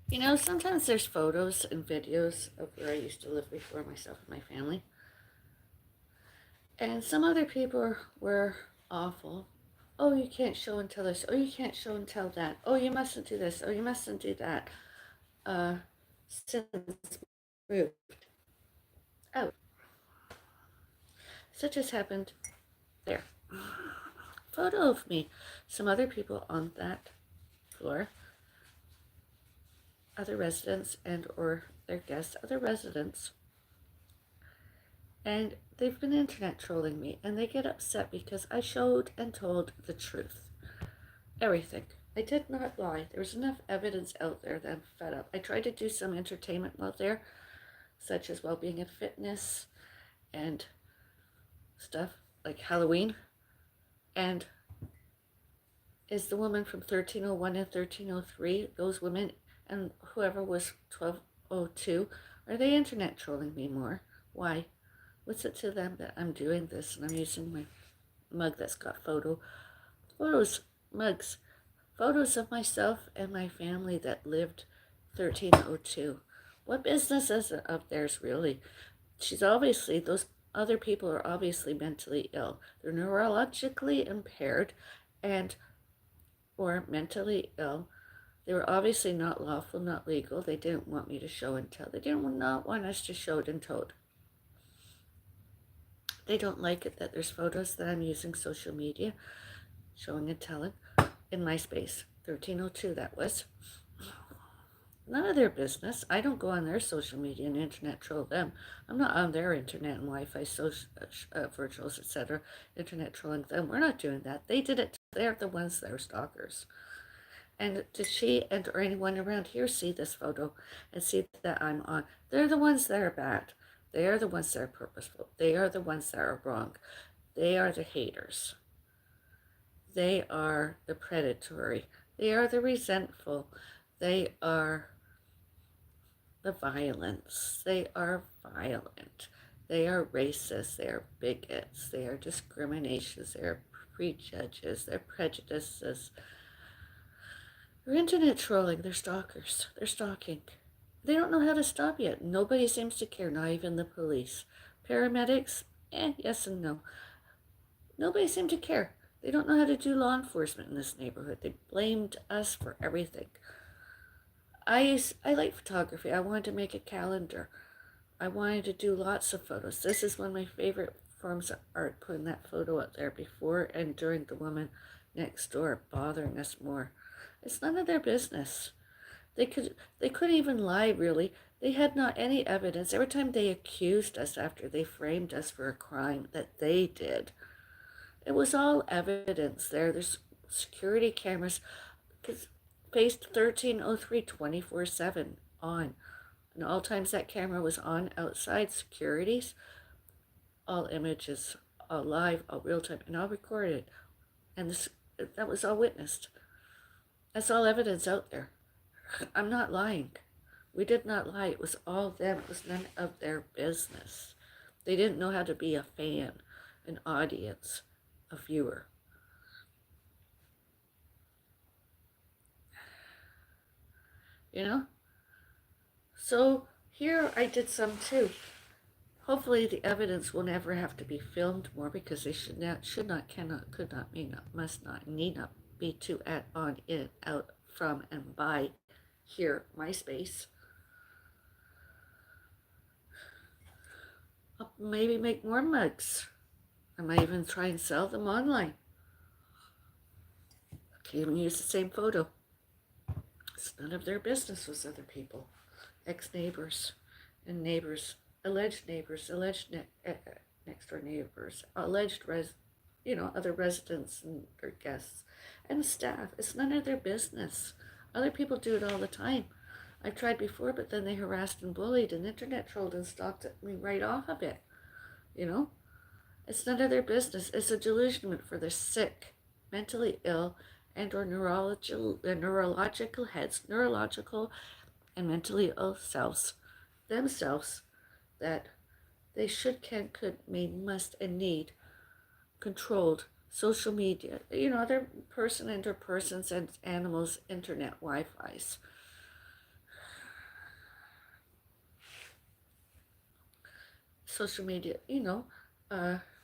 You know, sometimes there's photos and videos of where I used to live before, myself and my family. And some other people were awful. Oh, you can't show and tell this. Oh, you can't show and tell that. Oh, you mustn't do this. Oh, you mustn't do that. Since moved out. Such as happened there. Photo of me. Some other people on that floor, other residents and or their guests, other residents, and they've been internet trolling me, and they get upset because I showed and told the truth. Everything. I did not lie. There was enough evidence out there that I'm fed up. I tried to do some entertainment out there, such as well-being and fitness and stuff like Halloween. And is the woman from 1301 and 1303, those women and whoever was 1202, are they internet trolling me more? Why? What's it to them that I'm doing this and I'm using my mug that's got photos, mugs, photos of myself and my family that lived 1302. What business is it of theirs, really? She's obviously, those other people are obviously mentally ill. They're neurologically impaired and or mentally ill. They were obviously not lawful, not legal. They didn't want me to show and tell. They didn't not want us to show it and told. They don't like it that there's photos that I'm using social media, showing and telling, in my space. 1302 that was. None of their business. I don't go on their social media and internet troll them. I'm not on their internet and Wi-Fi, social, virtuals, etc. Internet trolling them. We're not doing that. They did it. They're the ones that are stalkers. And did she and or anyone around here see this photo and see that I'm on? They're the ones that are bad. They are the ones that are purposeful. They are the ones that are wrong. They are the haters. They are the predatory. They are the resentful. They are the violence. They are violent. They are racist. They are bigots. They are discriminations. They are prejudges. They're prejudices. They're internet trolling. They're stalkers. They're stalking. They don't know how to stop yet. Nobody seems to care, not even the police. Paramedics? Yes and no. Nobody seemed to care. They don't know how to do law enforcement in this neighborhood. They blamed us for everything. I like photography. I wanted to make a calendar. I wanted to do lots of photos. This is one of my favorite forms of art, putting that photo up there before and during the woman next door bothering us more. It's none of their business. They couldn't even lie, really. They had not any evidence. Every time they accused us after they framed us for a crime that they did, it was all evidence there. There's security cameras because faced 1303 24/7 on. And all times that camera was on outside securities, all images, all live, all real time, and all recorded. And that was all witnessed. That's all evidence out there. I'm not lying. We did not lie. It was all them. It was none of their business. They didn't know how to be a fan, an audience, a viewer. You know? So here I did some too. Hopefully the evidence will never have to be filmed more because they should not, cannot, could not, may not, must not, need not be too at on, in, out, from, and by here, my space. I'll maybe make more mugs. I might even try and sell them online. Can't even use the same photo. It's none of their business with other people. Ex-neighbors and neighbors, alleged neighbors, next door neighbors, alleged other residents and their guests and staff. It's none of their business. Other people do it all the time. I've tried before, but then they harassed and bullied and internet trolled and stalked me right off of it. You know, it's none of their business. It's a delusionment for the sick, mentally ill, and or neurological heads, neurological and mentally ill selves, themselves, that they should, can, could, may, must, and need controlled social media, other person and or persons and animals, internet Wi-Fi's. social media,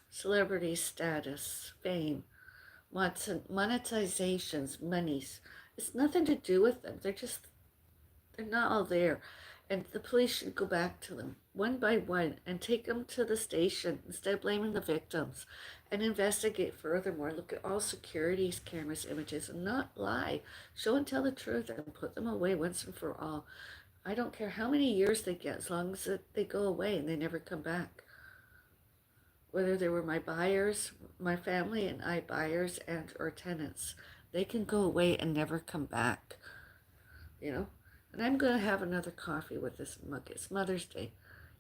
celebrity status, fame, monetizations, monies. It's nothing to do with them. They're not all there. And the police should go back to them one by one and take them to the station instead of blaming the victims and investigate furthermore. Look at all security cameras, images, and not lie. Show and tell the truth and put them away once and for all. I don't care how many years they get as long as they go away and they never come back. Whether they were my buyers, my family and I buyers and or tenants, they can go away and never come back. And I'm going to have another coffee with this mug. It's Mother's Day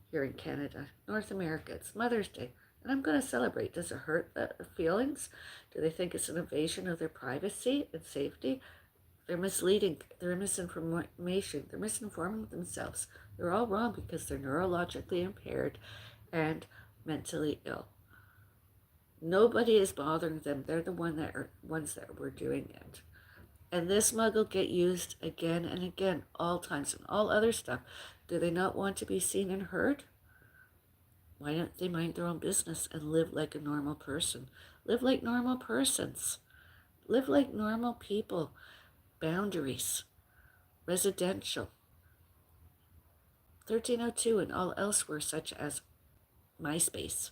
here in Canada. North America, it's Mother's Day. And I'm going to celebrate. Does it hurt their feelings? Do they think it's an invasion of their privacy and safety? They're misleading. They're misinformation. They're misinforming themselves. They're all wrong because they're neurologically impaired and mentally ill. Nobody is bothering them. They're the ones that were doing it. And this mug will get used again and again, all times, and all other stuff. Do they not want to be seen and heard? Why don't they mind their own business and live like a normal person? Live like normal persons. Live like normal people. Boundaries. Residential. 1302 and all elsewhere, such as MySpace.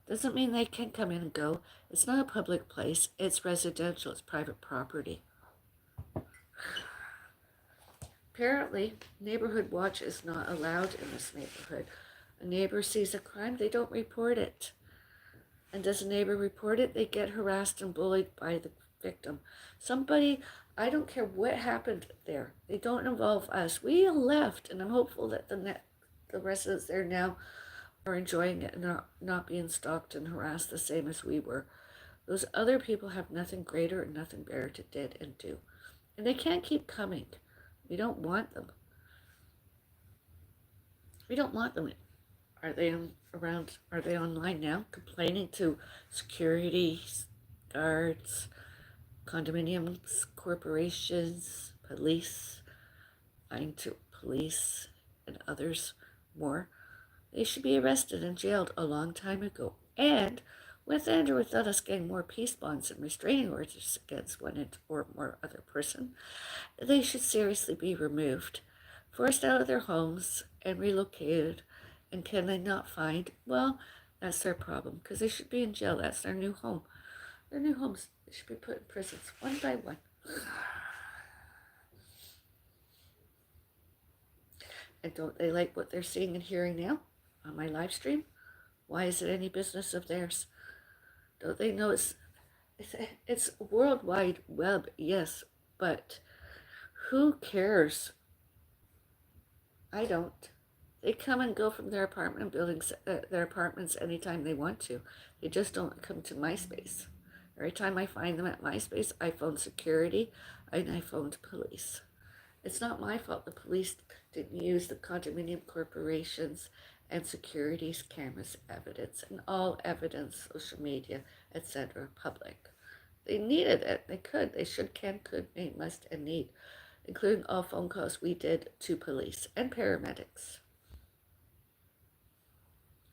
Doesn't mean they can come in and go. It's not a public place. It's residential. It's private property. Apparently, neighborhood watch is not allowed in this neighborhood. A neighbor sees a crime, they don't report it. And does a neighbor report it, they get harassed and bullied by the victim. Somebody, I don't care what happened there. They don't involve us. We left, and I'm hopeful that the residents there now are enjoying it and are not being stalked and harassed the same as we were. Those other people have nothing greater and nothing better to did and do. And they can't keep coming. We don't want them. We don't want them. Are they around? Are they online now, complaining to security guards, condominiums, corporations, police, lying to police and others more? They should be arrested and jailed a long time ago. And with and or without us getting more peace bonds and restraining orders against one or more other person, they should seriously be removed, forced out of their homes, and relocated. And can they not find? Well, that's their problem, because they should be in jail. That's their new home. Their new homes, they should be put in prisons one by one. And don't they like what they're seeing and hearing now on my live stream? Why is it any business of theirs? Don't they know it's World Wide Web, yes, but who cares? I don't. They come and go from their apartment buildings, their apartments anytime they want to. They just don't come to MySpace. Every time I find them at MySpace, I phone security and I phoned police. It's not my fault the police didn't use the condominium corporations and security's cameras evidence and all evidence, social media, etc. public. They needed it. They could. They should, can, could, may, must, and need, including all phone calls we did to police and paramedics.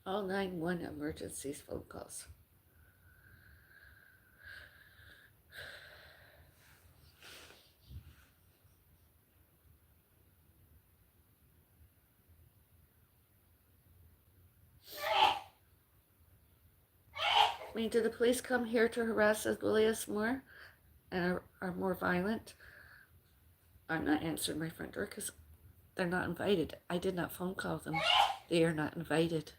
All 911 emergencies phone calls. I mean, do the police come here to harass us, bully us more, and are more violent? I'm not answering my front door because they're not invited. I did not phone call them. They are not invited.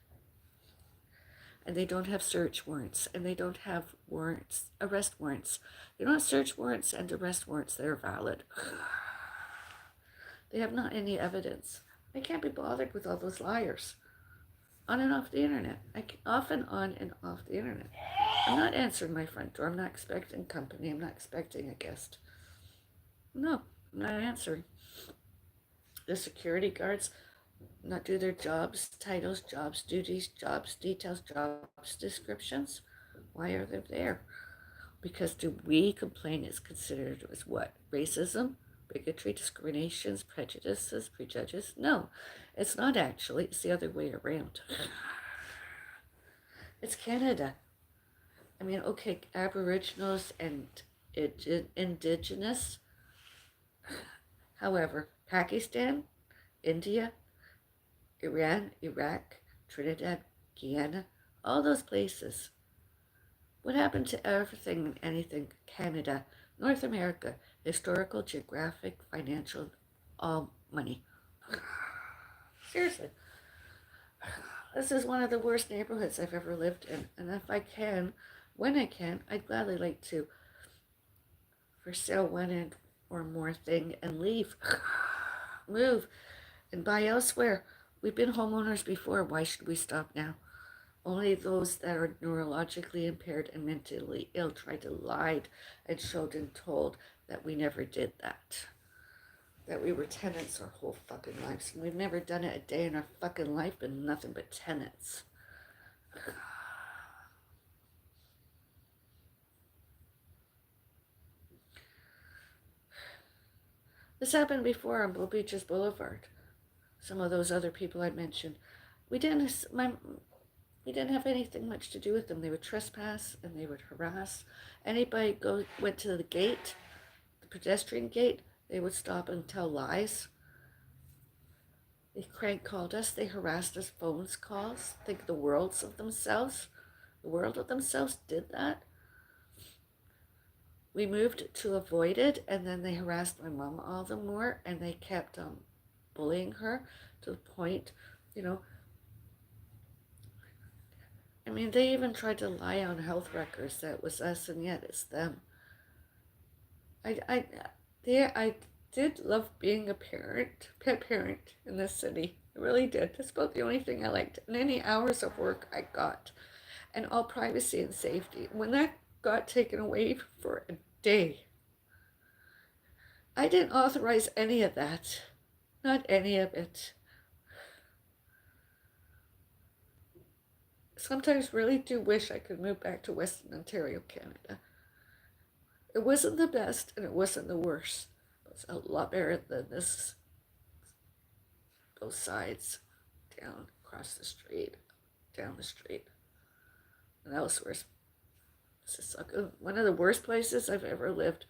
And they don't have search warrants, and they don't have warrants, arrest warrants. They don't have search warrants and arrest warrants that are valid. They have not any evidence. I can't be bothered with all those liars. On and off the internet. Often on and off the internet. I'm not answering my front door. I'm not expecting company. I'm not expecting a guest. No, I'm not answering. The security guards not do their jobs, titles, jobs, duties, jobs, details, jobs, descriptions. Why are they there? Because do we complain is considered as what? Racism, bigotry, discriminations, prejudices, prejudges? No, it's not actually. It's the other way around. It's Canada. I mean, okay, Aboriginals and Indigenous. However, Pakistan, India, Iran, Iraq, Trinidad, Guyana, all those places. What happened to everything and anything Canada, North America, historical, geographic, financial, all money? Seriously. This is one of the worst neighborhoods I've ever lived in. And if I can, when I can, I'd gladly like to for sale one and or more thing and leave. Move and buy elsewhere. We've been homeowners before. Why should we stop now? Only those that are neurologically impaired and mentally ill try to lie and showed and told that we never did that. That we were tenants our whole fucking lives. And we've never done it a day in our fucking life, been nothing but tenants. This happened before on Blue Beaches Boulevard. Some of those other people I mentioned. We didn't have anything much to do with them. They would trespass and they would harass. Anybody went to the gate, the pedestrian gate, they would stop and tell lies. They crank called us. They harassed us. Phones calls. Think the worlds of themselves. The world of themselves did that. We moved to avoid it, and then they harassed my mom all the more, and they kept bullying her to the point, you know. I mean, they even tried to lie on health records that it was us, and yet it's them. I did love being a pet parent in this city. I really did. That's about the only thing I liked. And any hours of work I got, and all privacy and safety. When that got taken away for a day, I didn't authorize any of that. Not any of it. Sometimes really do wish I could move back to Western Ontario, Canada. It wasn't the best and it wasn't the worst. It was a lot better than this. Both sides, down, across the street, down the street, and elsewhere. This is one of the worst places I've ever lived.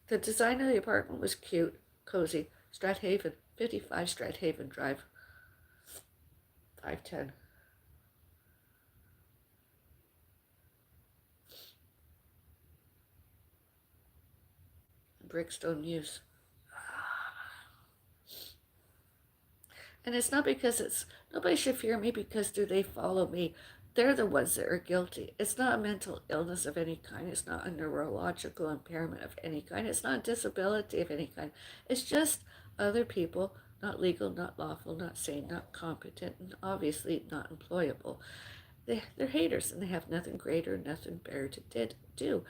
The design of the apartment was cute, cozy. Strathaven, 55 Strathaven Drive, 510. Brickstone Muse. And it's not because nobody should fear me because do they follow me? They're the ones that are guilty. It's not a mental illness of any kind. It's not a neurological impairment of any kind. It's not a disability of any kind. It's just other people, not legal, not lawful, not sane, not competent, and obviously not employable. They're haters and they have nothing greater, nothing better to do.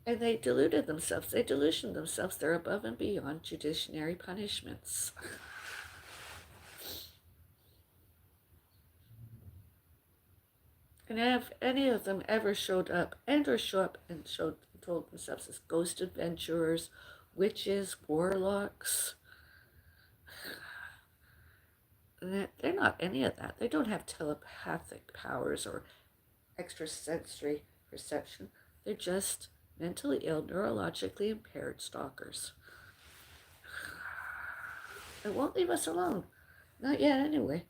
And they deluded themselves. They delusioned themselves. They're above and beyond judiciary punishments. And have any of them ever showed up and or show up and told themselves as ghost adventurers, witches, warlocks? They're not any of that. They don't have telepathic powers or extrasensory perception. They're just mentally ill, neurologically impaired stalkers. It won't leave us alone. Not yet, anyway.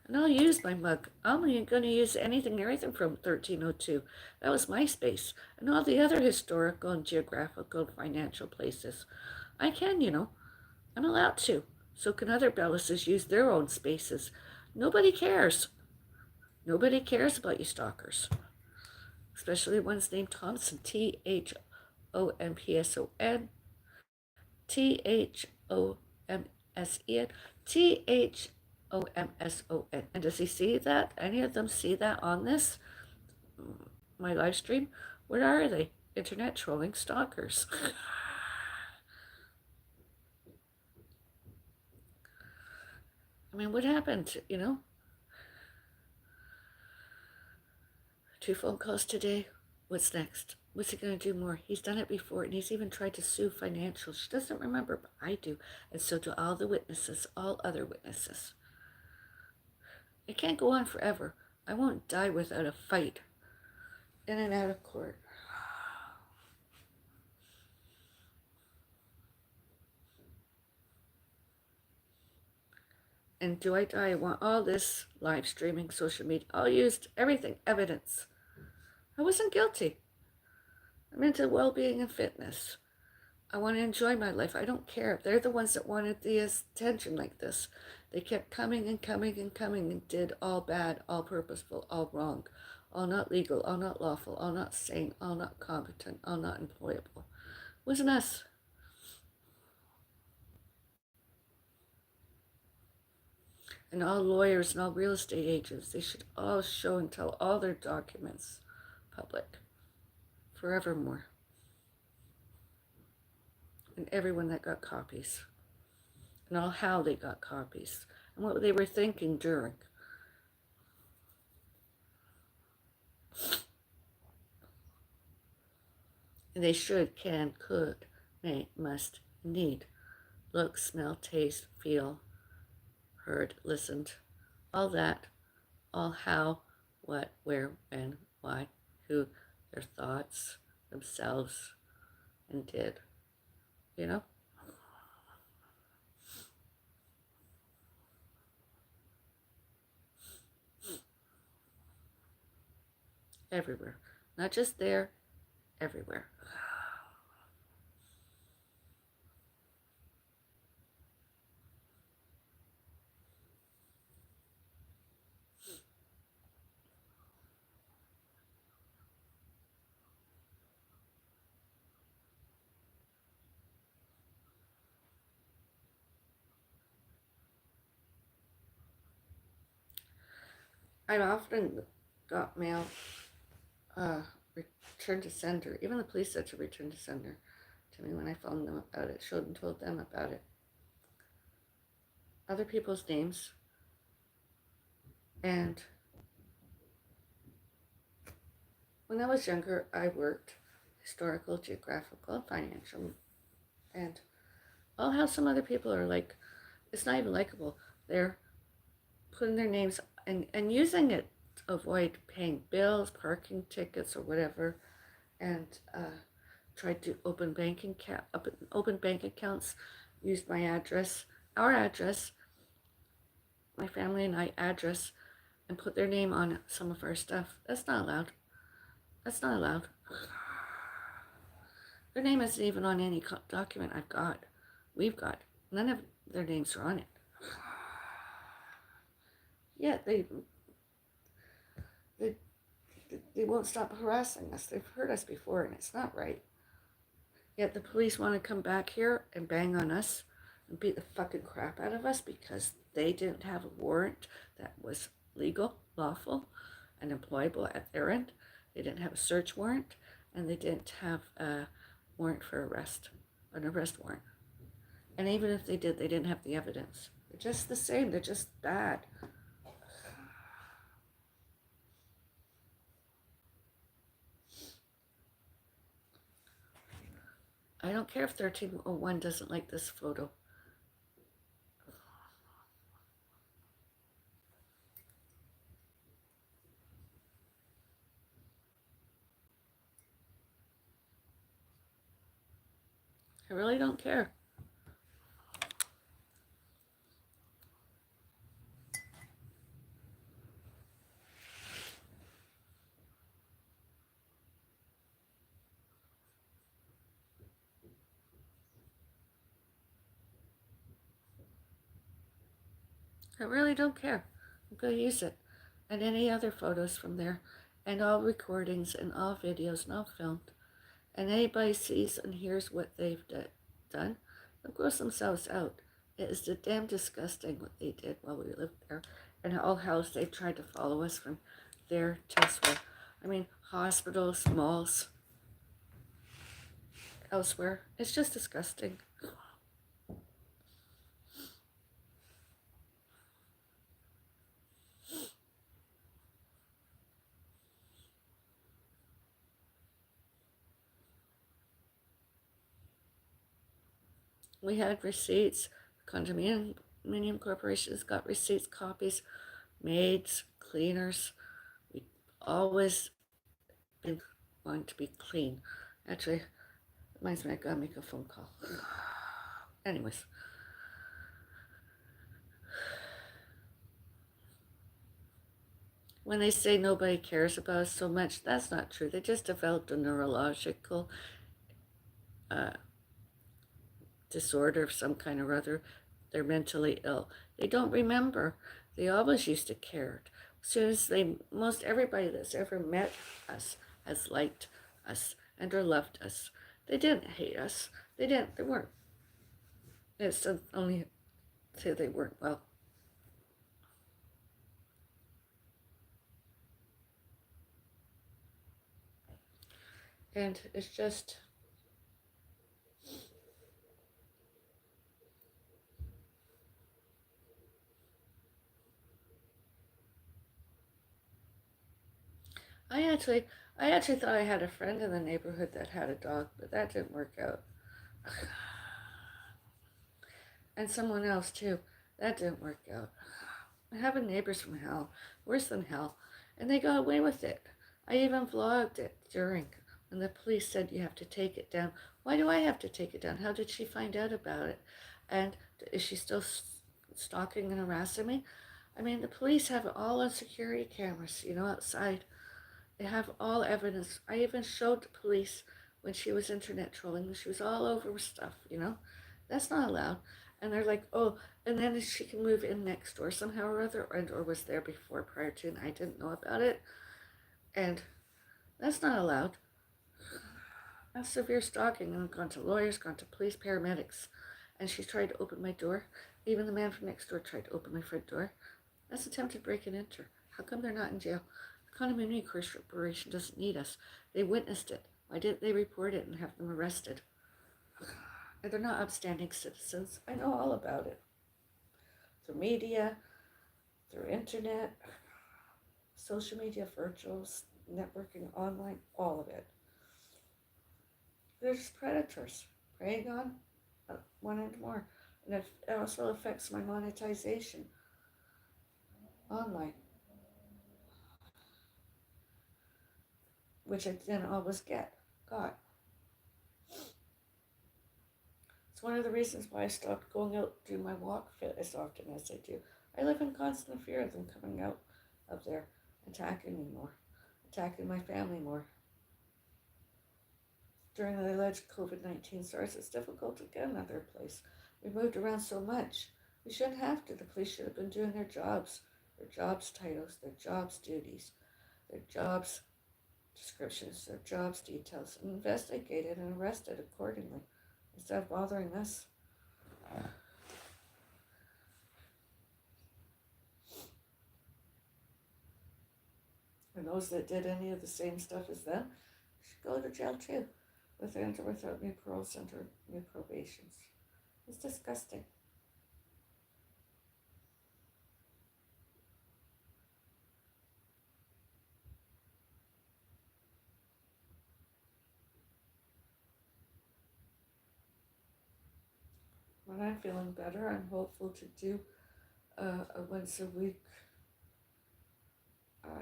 And I'll use my mug. I'm going to use anything and everything from 1302. That was my space. And all the other historical and geographical and financial places. I can, I'm allowed to. So can other Bellises use their own spaces. Nobody cares. Nobody cares about you stalkers. Especially ones named Thompson. THOMPSON. THOMSEN. THOMSON. And does he see that? Any of them see that on this? My live stream? Where are they? Internet trolling stalkers. I mean, what happened, 2 phone calls today. What's next? What's he going to do more? He's done it before, and he's even tried to sue financial. She doesn't remember, but I do. And so do all the witnesses, all other witnesses. It can't go on forever. I won't die without a fight in and out of court. And do I die? I want all this live streaming, social media, all used, everything, evidence. I wasn't guilty. I'm into well-being and fitness. I want to enjoy my life. I don't care. They're the ones that wanted the attention like this. They kept coming and coming and coming and did all bad, all purposeful, all wrong, all not legal, all not lawful, all not sane, all not competent, all not employable. It wasn't us. And all lawyers and all real estate agents, they should all show and tell all their documents public forevermore. And everyone that got copies. And all how they got copies. And what they were thinking during. And they should, can, could, may, must, need, look, smell, taste, feel, heard, listened, all that, all how, what, where, when, why, who, their thoughts, themselves, and did, you know? Everywhere. Not just there, everywhere. I've often got mail return to sender. Even the police said to return to sender to me when I phoned them about it, showed and told them about it. Other people's names. And when I was younger, I worked historical, geographical, and financial. And I'll have some other people are like, it's not even likable. They're putting their names and using it to avoid paying bills, parking tickets, or whatever, and tried to open bank accounts, used my address, our address, my family and I address, and put their name on some of our stuff. That's not allowed. That's not allowed. Their name isn't even on any document we've got. None of their names are on it. Yeah, they won't stop harassing us. They've hurt us before, and it's not right. Yet the police want to come back here and bang on us and beat the fucking crap out of us because they didn't have a warrant that was legal, lawful, and employable at their end. They didn't have a search warrant, and they didn't have a warrant for arrest, an arrest warrant. And even if they did, they didn't have the evidence. They're just the same. They're just bad. I don't care if 1301 doesn't like this photo. I really don't care. I really don't care. I'm going to use it. And any other photos from there. And all recordings and all videos and all filmed. And anybody sees and hears what they've done, they'll gross themselves out. It is damn disgusting what they did while we lived there. And all how they tried to follow us from there to elsewhere. I mean, hospitals, malls, elsewhere. It's just disgusting. We had receipts. Condominium corporations got receipts, copies, maids, cleaners, always been wanting to be clean. Actually, reminds me I gotta make a phone call. Anyways, when they say nobody cares about us so much, that's not true. They just developed a neurological uh, disorder of some kind or other. They're mentally ill. They don't remember. They always used to care. As soon as most everybody that's ever met us has liked us and or loved us. They didn't hate us. They weren't. It's only say they weren't well. And it's just, I actually, I actually thought I had a friend in the neighborhood that had a dog, but that didn't work out. And someone else too. That didn't work out. Having neighbors from hell, worse than hell, and they got away with it. I even vlogged it during when the police said you have to take it down. Why do I have to take it down? How did she find out about it? And is she still stalking and harassing me? I mean, the police have all on security cameras, outside. They have all evidence. I even showed the police when she was internet trolling. She was all over stuff. That's not allowed. And they're like, oh, and then she can move in next door somehow or other, or was there before prior to, and I didn't know about it. And that's not allowed. That's severe stalking. And I've gone to lawyers, gone to police, paramedics. And she tried to open my door. Even the man from next door tried to open my front door. That's attempted break and enter. How come they're not in jail? The condominium corporation doesn't need us. They witnessed it. Why didn't they report it and have them arrested? And they're not upstanding citizens. I know all about it. Through media, through internet, social media, virtuals, networking, online, all of it. They're just predators, preying on one and more. And it also affects my monetization online, which I didn't always got. It's one of the reasons why I stopped going out to do my walk fit as often as I do. I live in constant fear of them coming out of there, attacking me more, attacking my family more. During the alleged COVID-19 SARS, it's difficult to get another place. We moved around so much. We shouldn't have to. The police should have been doing their jobs titles, their jobs duties, their jobs descriptions, their jobs details, and investigated and arrested accordingly, instead of bothering us. And those that did any of the same stuff as them should go to jail too, with and without new paroles and new probations. It's disgusting. When I'm feeling better, I'm hopeful to do a once a week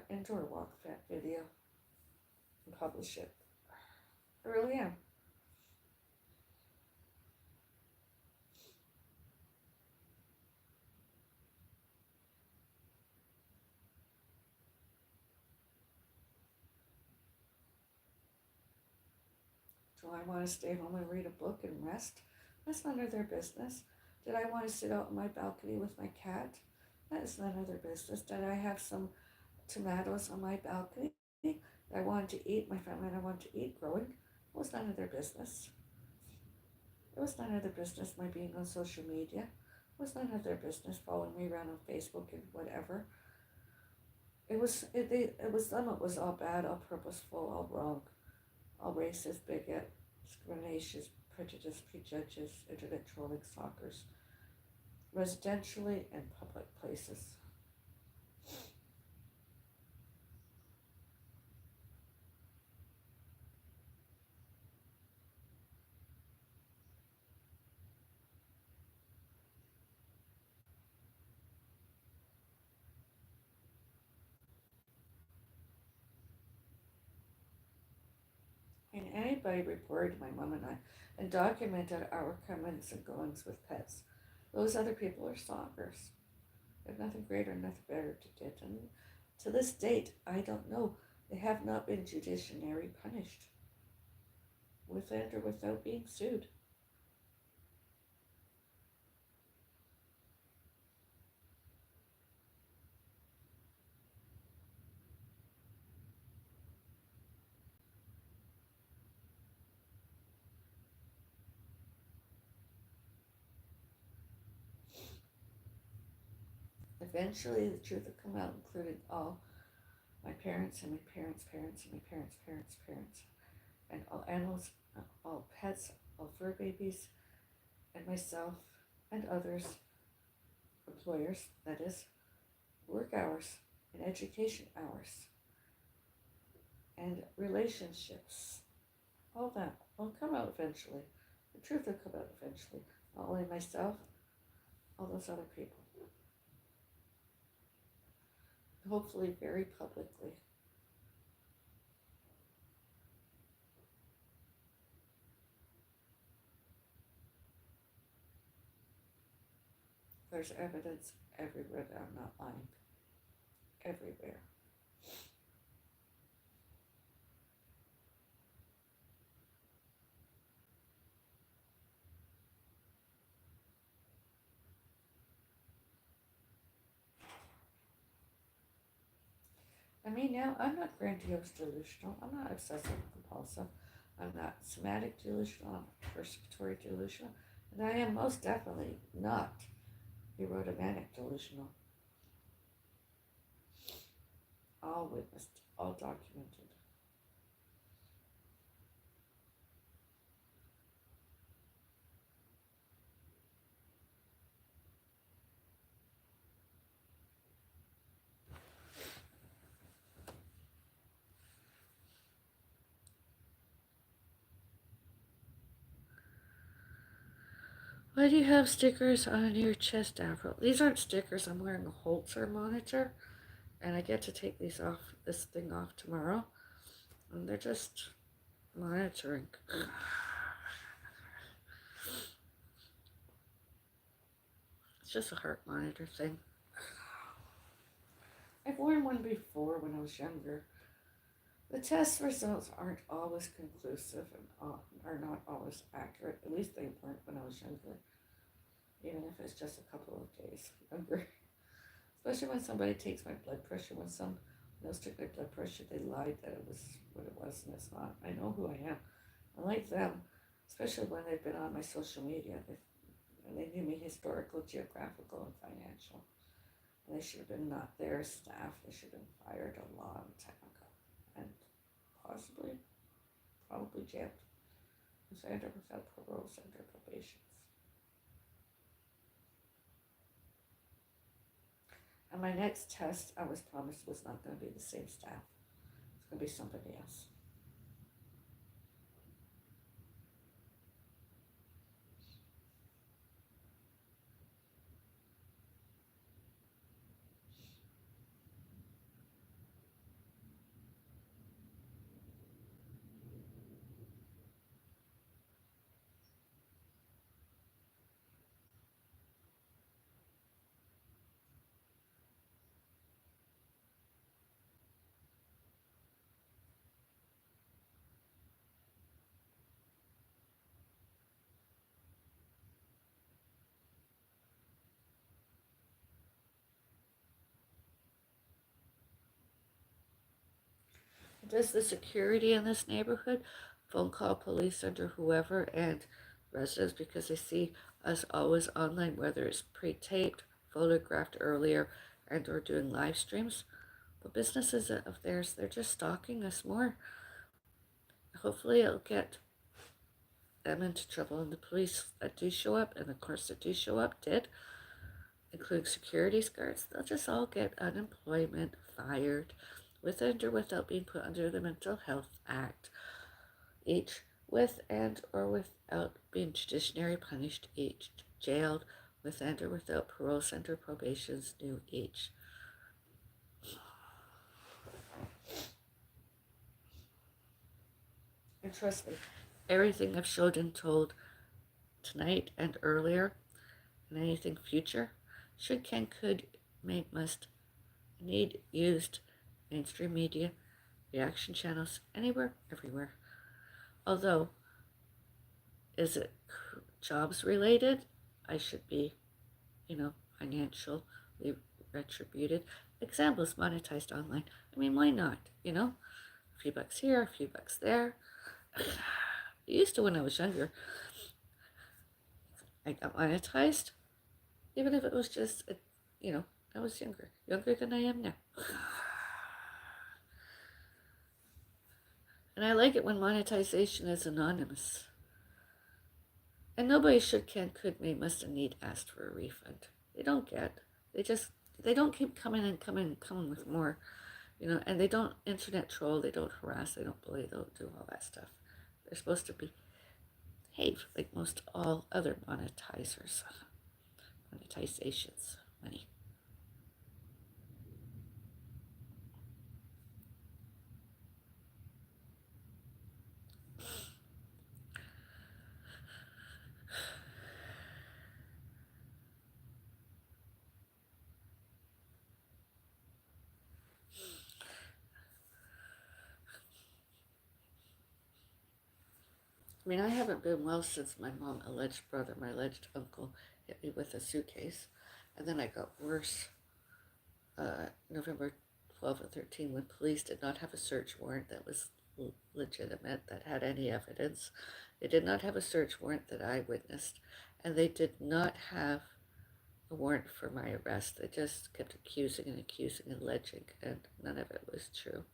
indoor walk video and publish it. I really am. Do I want to stay home and read a book and rest? That's none of their business. Did I want to sit out on my balcony with my cat? That is none of their business. Did I have some tomatoes on my balcony that I wanted to eat, my family and I wanted to eat growing? It was none of their business. It was none of their business my being on social media. It was none of their business following me around on Facebook and whatever. It was them. It was all bad, all purposeful, all wrong, all racist, bigot, discrimination, prejudice, prejudges, internet trolling, stalkers, residentially and public places. anybody reported my mom and I and documented our comings and goings with pets. Those other people are stalkers. They have nothing greater, nothing better to do. And to this date, I don't know. They have not been judicially punished, with and or without being sued. Eventually, the truth will come out, including all my parents and my parents' parents and my parents' parents' parents, and all animals, all pets, all fur babies, and myself and others, employers, that is, work hours and education hours and relationships. All that will come out eventually. The truth will come out eventually. Not only myself, all those other people. Hopefully, very publicly. There's evidence everywhere that I'm not lying. Everywhere. I mean, now, I'm not grandiose delusional. I'm not obsessive compulsive. I'm not somatic delusional. I'm not persecutory delusional. And I am most definitely not erotomanic delusional. All witnessed, all documented. Why do you have stickers on your chest, Avril? These aren't stickers. I'm wearing a Holter monitor, and I get to take this thing off tomorrow. And they're just monitoring. It's just a heart monitor thing. I've worn one before when I was younger. The test results aren't always conclusive and are not always accurate. At least they weren't when I was younger. Even if it's just a couple of days younger. Especially when somebody takes my blood pressure. When those took my blood pressure, they lied that it was what it was and it's not. I know who I am. I like them, especially when they've been on my social media. They knew me historical, geographical, and financial. And they should have been not their staff. They should have been fired a long time ago. And probably jailed. Under without parole, under probations. And my next test, I was promised, was not going to be the same staff. It's going to be somebody else. Does the security in this neighborhood phone call police under whoever and residents because they see us always online, whether it's pre-taped, photographed earlier, and or doing live streams? But businesses of theirs, they're just stalking us more. Hopefully it'll get them into trouble, and the police that do show up, and of course that do show up did, including security guards, they'll just all get unemployment, fired, with and or without being put under the Mental Health Act, each with and or without being judicially punished, each jailed, with and or without parole center probations, new each. And trust me, Everything I've showed and told tonight and earlier, and anything future, should, can, could, may, must, need, used, mainstream media, reaction channels, anywhere, everywhere. Although, is it jobs related? I should be, financially retributed. Examples monetized online. I mean, why not? A few bucks here, a few bucks there. I used to when I was younger. I got monetized, even if it was just, I was younger than I am now. And I like it when monetization is anonymous. And nobody should, can, could, may, must, and need asked for a refund. They don't get. They don't keep coming and coming and coming with more, and they don't internet troll, they don't harass, they don't bully, they don't do all that stuff. They're supposed to behave like most all other monetizations. Money. I mean, I haven't been well since my mom, alleged brother, my alleged uncle hit me with a suitcase. And then I got worse November 12 and 13 when police did not have a search warrant that was legitimate, that had any evidence. They did not have a search warrant that I witnessed. And they did not have a warrant for my arrest. They just kept accusing and alleging, and none of it was true.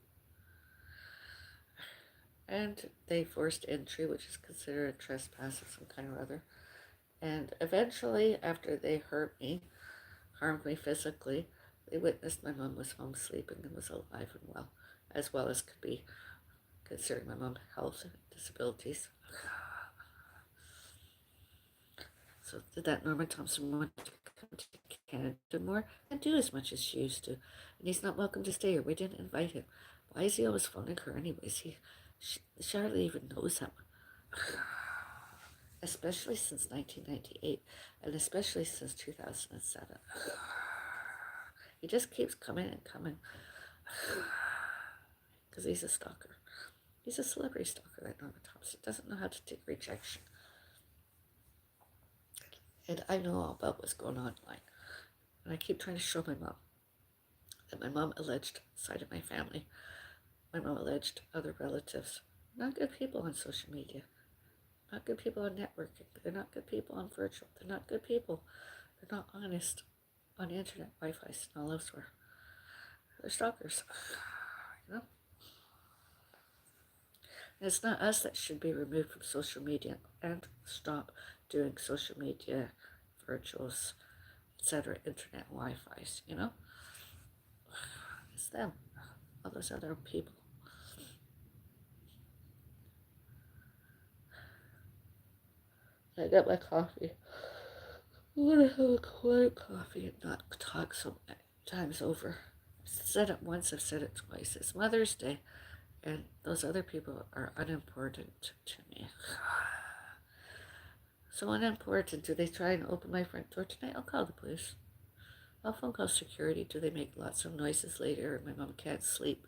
And they forced entry, which is considered a trespass of some kind or other. And eventually, after they harmed me physically, they witnessed my mom was home sleeping and was alive and well as could be, considering my mom's health and disabilities. So did that Norman Thompson want to come to Canada more and do as much as she used to? And he's not welcome to stay here. We didn't invite him. Why is he always phoning her anyways? She hardly even knows him. Especially since 1998, and especially since 2007. He just keeps coming and coming. Because he's a stalker. He's a celebrity stalker, that Norman Thompson. Doesn't know how to take rejection. And I know all about what's going on online. And I keep trying to show my mom that my mom alleged side of my family, my mom alleged other relatives, not good people on social media, not good people on networking, they're not good people on virtual, they're not good people, they're not honest on the internet, Wi-Fi, and all elsewhere. They're stalkers, And it's not us that should be removed from social media and stop doing social media, virtuals, etc., internet, Wi-Fi's, It's them, all those other people. I got my coffee. I want to have a quiet coffee and not talk so many times over. I've said it once, I've said it twice. It's Mother's Day, and those other people are unimportant to me. So unimportant. Do they try and open my front door tonight? I'll call the police. I'll phone call security. Do they make lots of noises later and my mom can't sleep?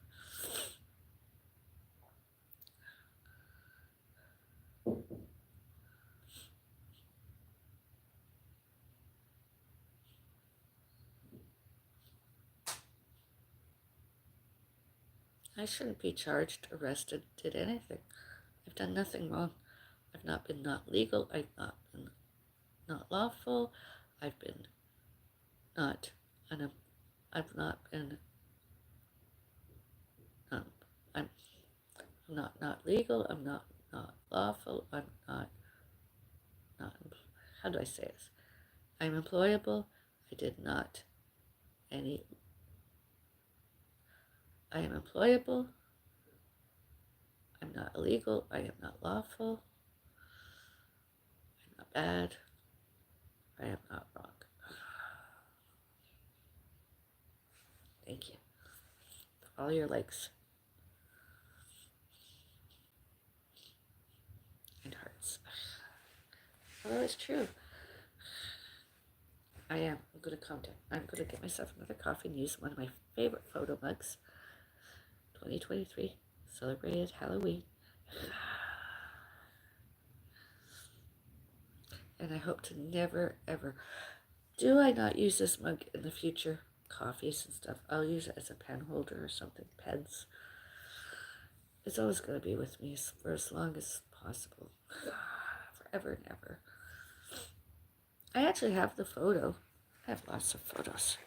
I shouldn't be charged, arrested, did anything. I've done nothing wrong. I've not been not legal. I've not been not lawful. I've been not, I've not been, I'm not legal. I'm not lawful. I'm not, how do I say this? I'm employable. I did not any, I am employable. I'm not illegal. I am not lawful. I'm not bad. I am not wrong. Thank you for all your likes. thoughts. Although it's true. I am. I'm going to calm down. I'm going to get myself another coffee and use one of my favorite photo mugs. 2023 celebrated Halloween. And I hope to never, ever, do I not use this mug in the future? Coffees and stuff. I'll use it as a pen holder or something. Pens. It's always going to be with me for as long as possible. Forever and ever. I actually have the photo. I have lots of photos.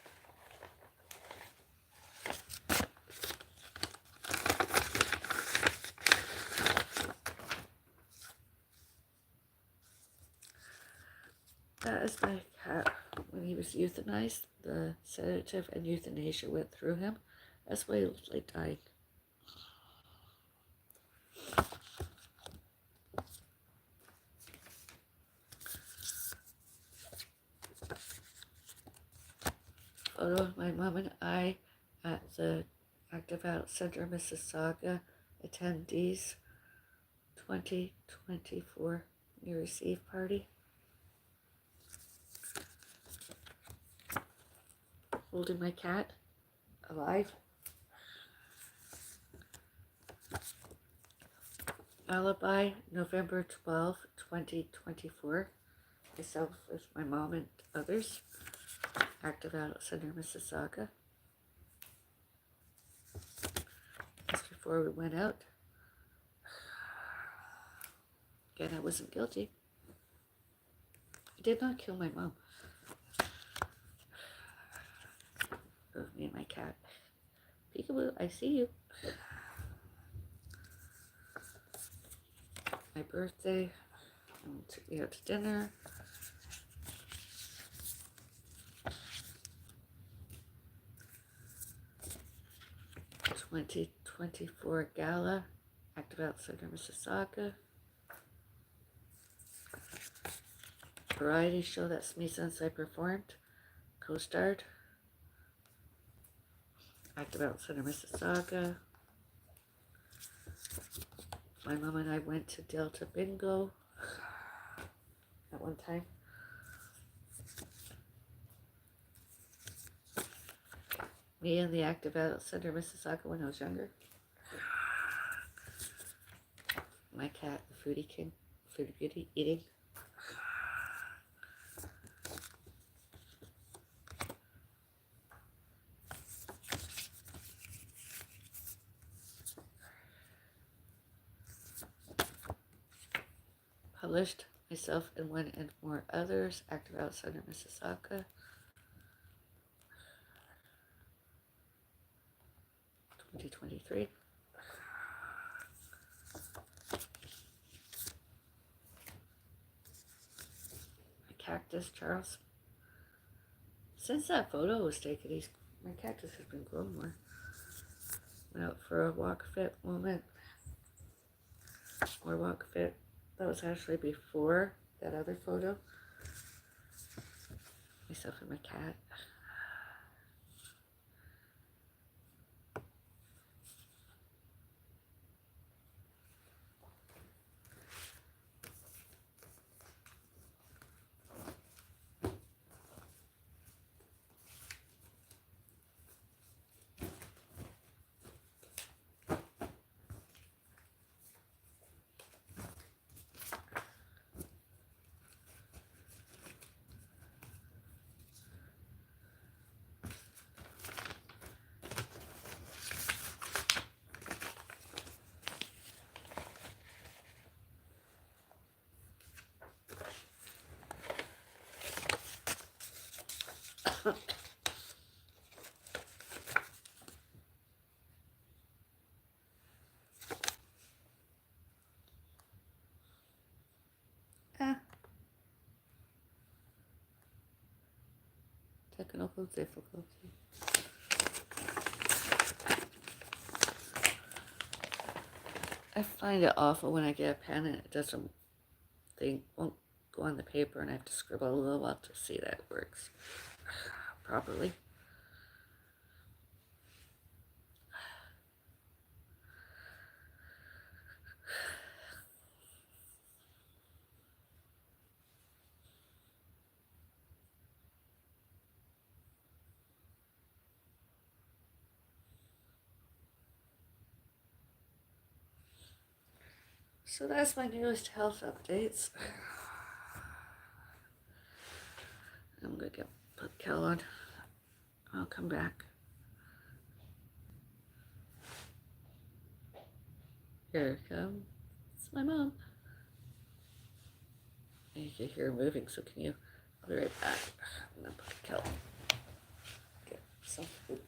That is my cat when he was euthanized. The sedative and euthanasia went through him. That's why he was like dying. Photo of my mom and I at the Active Out Center, Mississauga attendees 2024 New Year's Eve party. Holding my cat alive. Alibi, November 12, 2024. Myself with my mom and others. Active Out Center, Mississauga. Just before we went out. Again, I wasn't guilty. I did not kill my mom. Oh, me and my cat. Peekaboo, I see you. My birthday. Took me out to dinner. '24 Gala, Active Out Center, Mississauga. Variety show that me since I performed, co-starred. Active Out Center, Mississauga. My mom and I went to Delta Bingo at one time. Me and the Active Out Center, Mississauga when I was younger. My cat, the Foodie King, Foodie Beauty, eating. Published myself and one and more others. Active Out Center, Mississauga. 2023. My cactus, Charles. Since that photo was taken, my cactus has been growing more. Went out for a walk fit moment. More walk fit. That was actually before that other photo. Myself and my cat. Technical difficulty. I find it awful when I get a pen and it doesn't, won't go on the paper and I have to scribble a little while to see that it works properly. So that's my newest health updates. I'm gonna put Kel on. I'll come back. Here comes my mom. You can hear her moving, so can you? I'll be right back. I'm gonna put Kel. Get some food.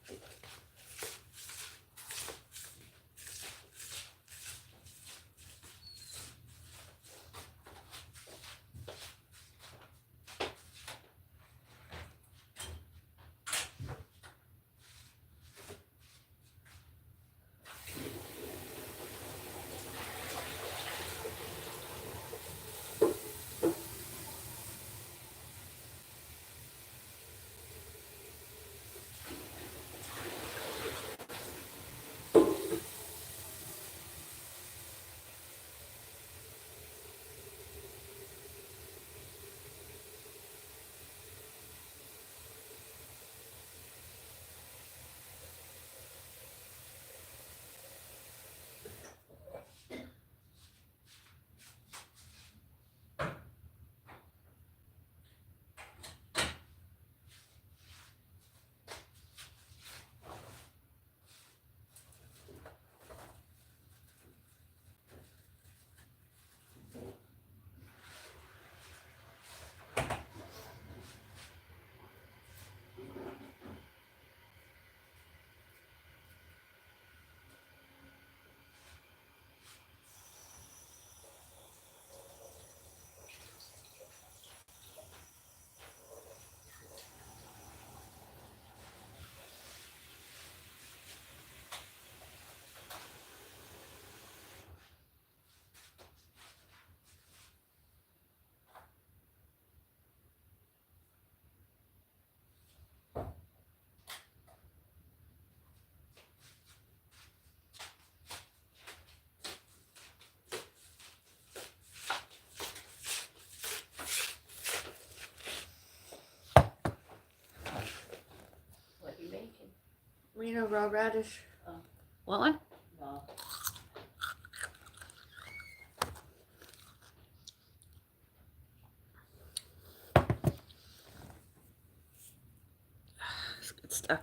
Reno raw radish. Oh. Want one? No. It's good stuff.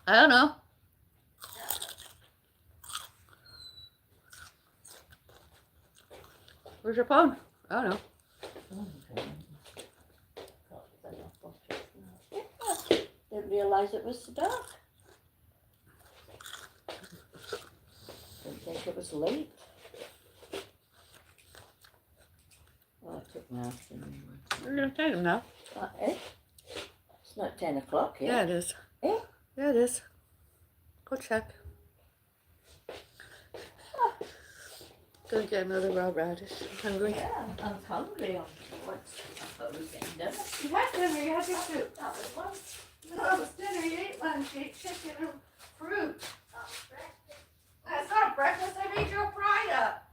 I don't know. Where's your phone? I don't know. Didn't realise it was so dark. Didn't think it was late. Well, I took my afternoon one. We're gonna take them now. It's not 10 o'clock yet. Yeah, it is. Eh? Yeah, it is. Go check. Gonna get another raw radish. I'm hungry. Yeah, I was hungry. I thought we were getting dinner. You had dinner, you had your soup. That was lunch. No, it was dinner. You ate lunch. You ate chicken and fruit. That was breakfast. That's not breakfast. I made you a fry up.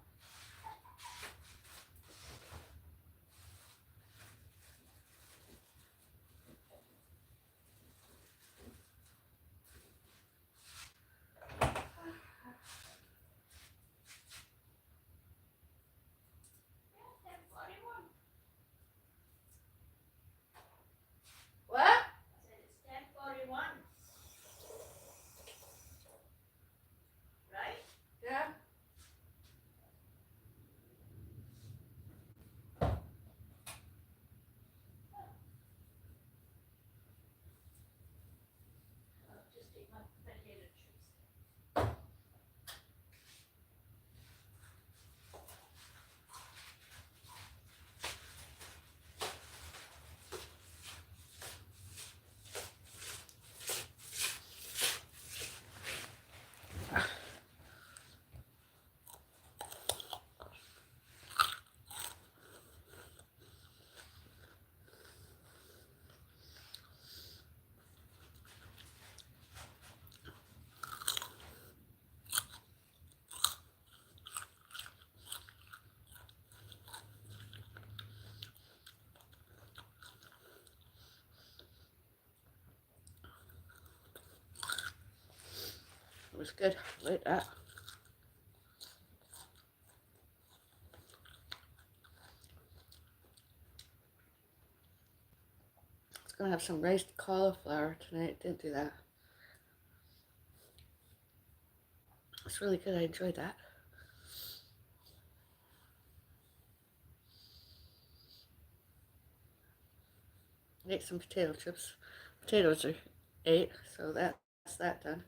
What? I said it's 10:41. It was good. Like that. I was gonna have some riced cauliflower tonight. Didn't do that. It's really good. I enjoyed that. I ate some potato chips. Potatoes are ate, so that's that done.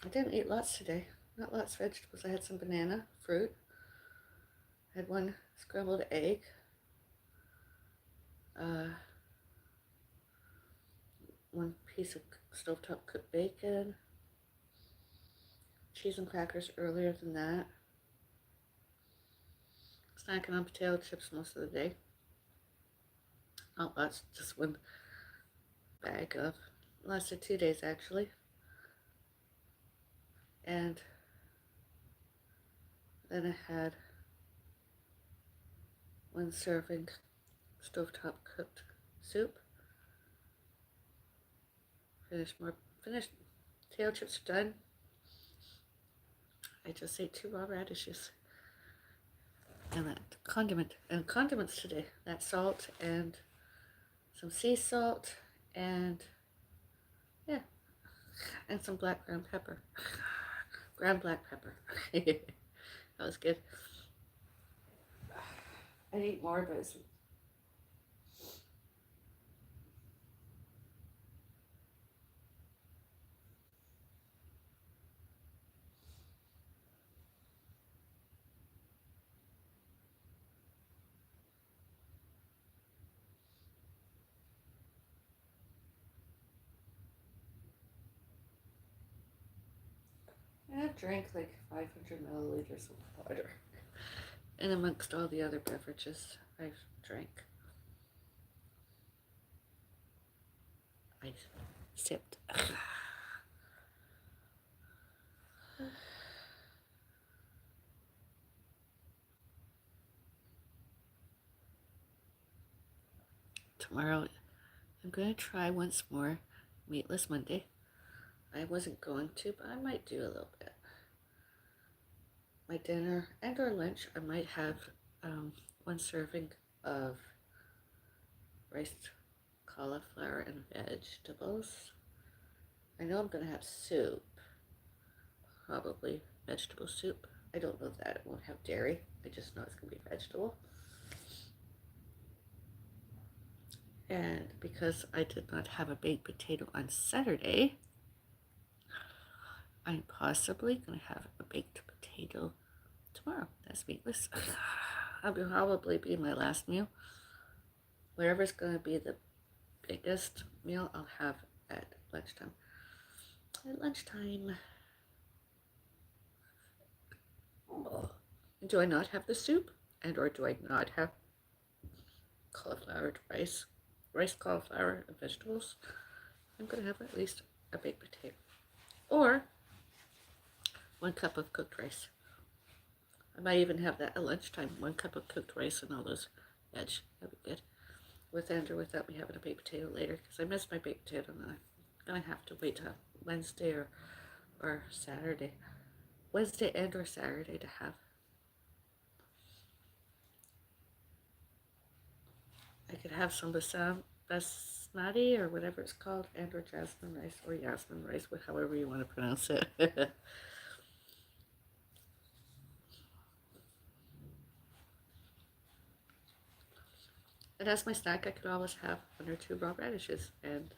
I didn't eat lots today. Not lots of vegetables. I had some banana, fruit. I had one scrambled egg. One piece of stovetop cooked bacon. Cheese and crackers earlier than that. Snacking on potato chips most of the day. Not lots, just one bag of. Lasted 2 days actually. And then I had one serving stovetop cooked soup. Finished potato chips done. I just ate 2 raw radishes. And that condiments today. That salt and some sea salt and yeah, and some black ground pepper. Ground black pepper. That was good. I'd eat more, but it's I drank like 500 milliliters of water. And amongst all the other beverages I've drank, I sipped. Tomorrow, I'm going to try once more Meatless Monday. I wasn't going to, but I might do a little bit. My dinner and or lunch, I might have one serving of riced cauliflower and vegetables. I know I'm going to have soup, probably vegetable soup. I don't know that it won't have dairy. I just know it's going to be vegetable. And because I did not have a baked potato on Saturday, I'm possibly going to have a baked potato tomorrow. That's meatless. That'll probably be my last meal. Whatever's going to be the biggest meal, I'll have at lunchtime. At lunchtime. Oh. Do I not have the soup? And or do I not have cauliflower rice? Rice, cauliflower, and vegetables? I'm going to have at least a baked potato. Or 1 cup of cooked rice. I might even have that at lunchtime. 1 cup of cooked rice and all those veg. That'd be good. With and or without me having a baked potato later, because I missed my baked potato and I'm going to have to wait till Wednesday or Saturday. Wednesday and or Saturday to have. I could have some basmati or whatever it's called, and or jasmine rice or yasmin rice, however you want to pronounce it. And as my snack, I could always have 1 or 2 raw radishes and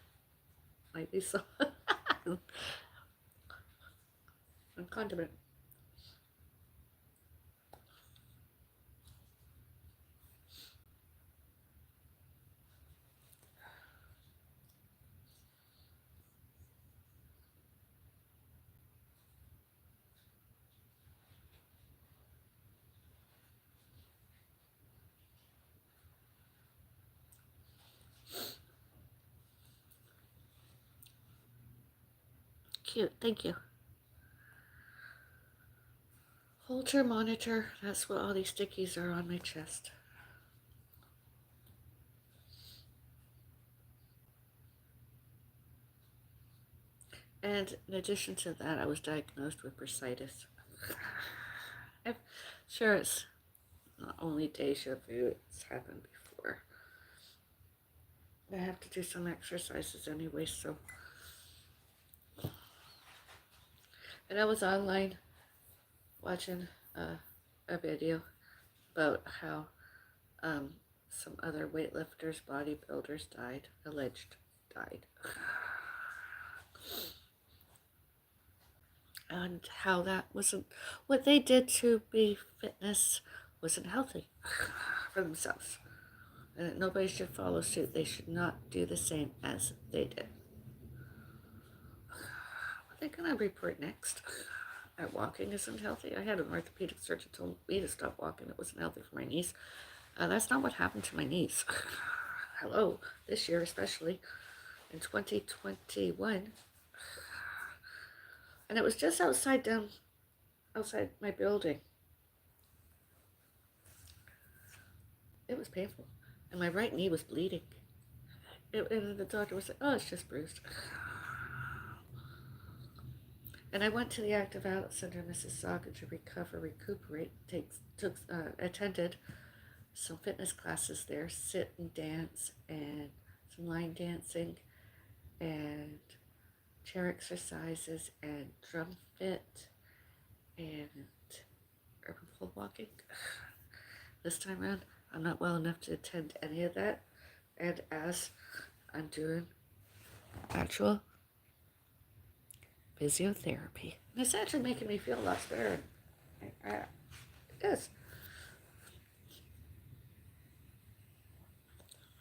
might be some and condiment. Cute, thank you. Holter monitor, that's what all these stickies are on my chest. And in addition to that, I was diagnosed with bursitis. I'm sure it's not only deja vu, it's happened before. I have to do some exercises anyway, so. And I was online watching a video about how some other weightlifters, bodybuilders died. And how that wasn't, what they did to be fitness wasn't healthy for themselves. And that nobody should follow suit. They should not do the same as they did. What are they going to report next? That walking isn't healthy? I had an orthopedic surgeon told me to stop walking. It wasn't healthy for my knees. That's not what happened to my knees. Hello, this year especially, in 2021. And it was just outside my building. It was painful. And my right knee was bleeding. And the doctor was like, oh, it's just bruised. And I went to the Active Outlet Center in Mississauga to recuperate, attended some fitness classes there, sit and dance, and some line dancing, and chair exercises, and drum fit, and urban pole walking. This time around, I'm not well enough to attend any of that, and as I'm doing actual physiotherapy, and it's actually making me feel a lot better. Yes.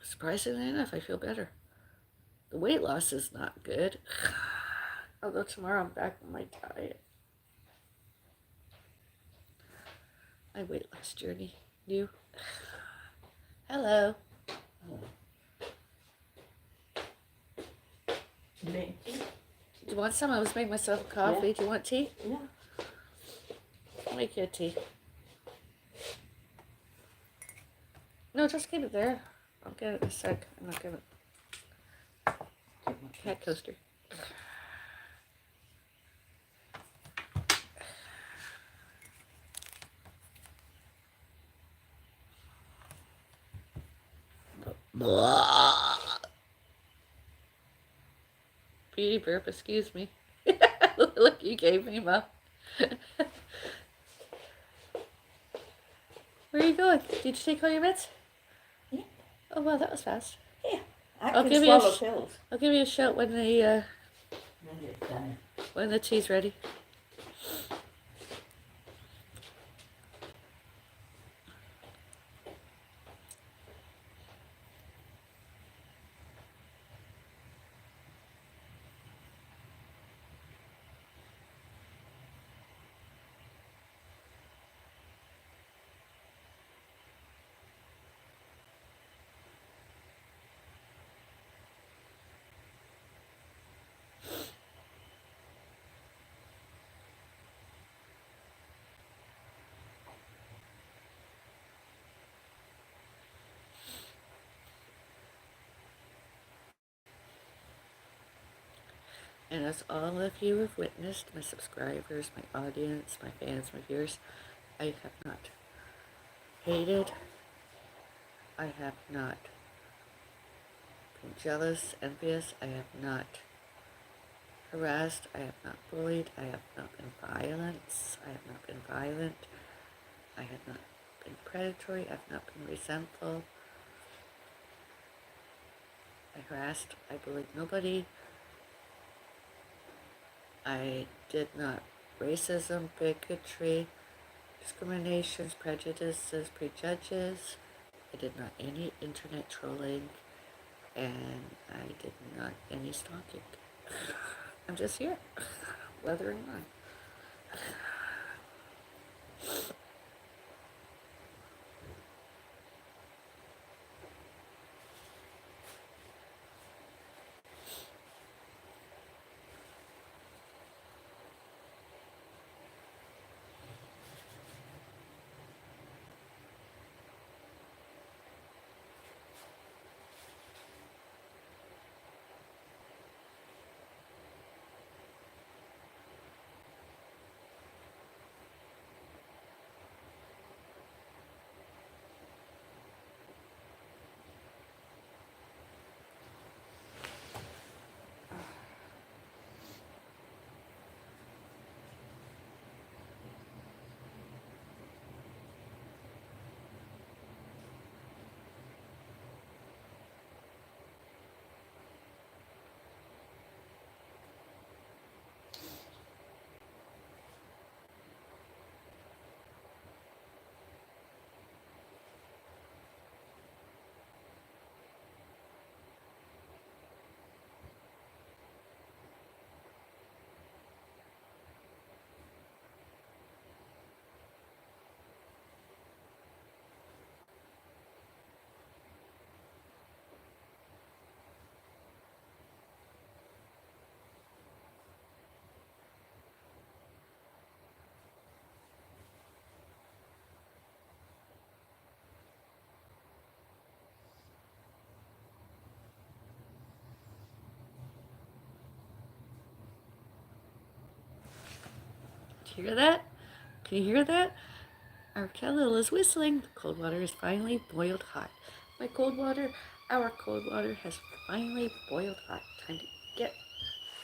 Surprisingly enough, I feel better. The weight loss is not good. Although tomorrow I'm back on my diet. My weight loss journey. You. Hello. Do you want some? I was making myself a coffee. Yeah. Do you want tea? Yeah. I'll make you a tea. No, just keep it there. I'll get it in a sec. I'm not gonna. Cat coaster. Beauty burp, excuse me. Look, you gave me, Mom. Where are you going? Did you take all your meds? Yeah. Oh, wow, that was fast. Yeah. I'll can give you swallow pills. I'll give you a shout when the tea's ready. And as all of you have witnessed, my subscribers, my audience, my fans, my viewers, I have not hated. I have not been jealous, envious. I have not harassed. I have not bullied. I have not been violent. I have not been violent. I have not been predatory. I have not been resentful. I harassed. I bullied nobody. I did not racism, bigotry, discriminations, prejudices, prejudges. I did not any internet trolling, and I did not any stalking. I'm just here, weathering on. Hear that? Can you hear that? Our kettle is whistling. The cold water is finally boiled hot. Our cold water has finally boiled hot. Time to get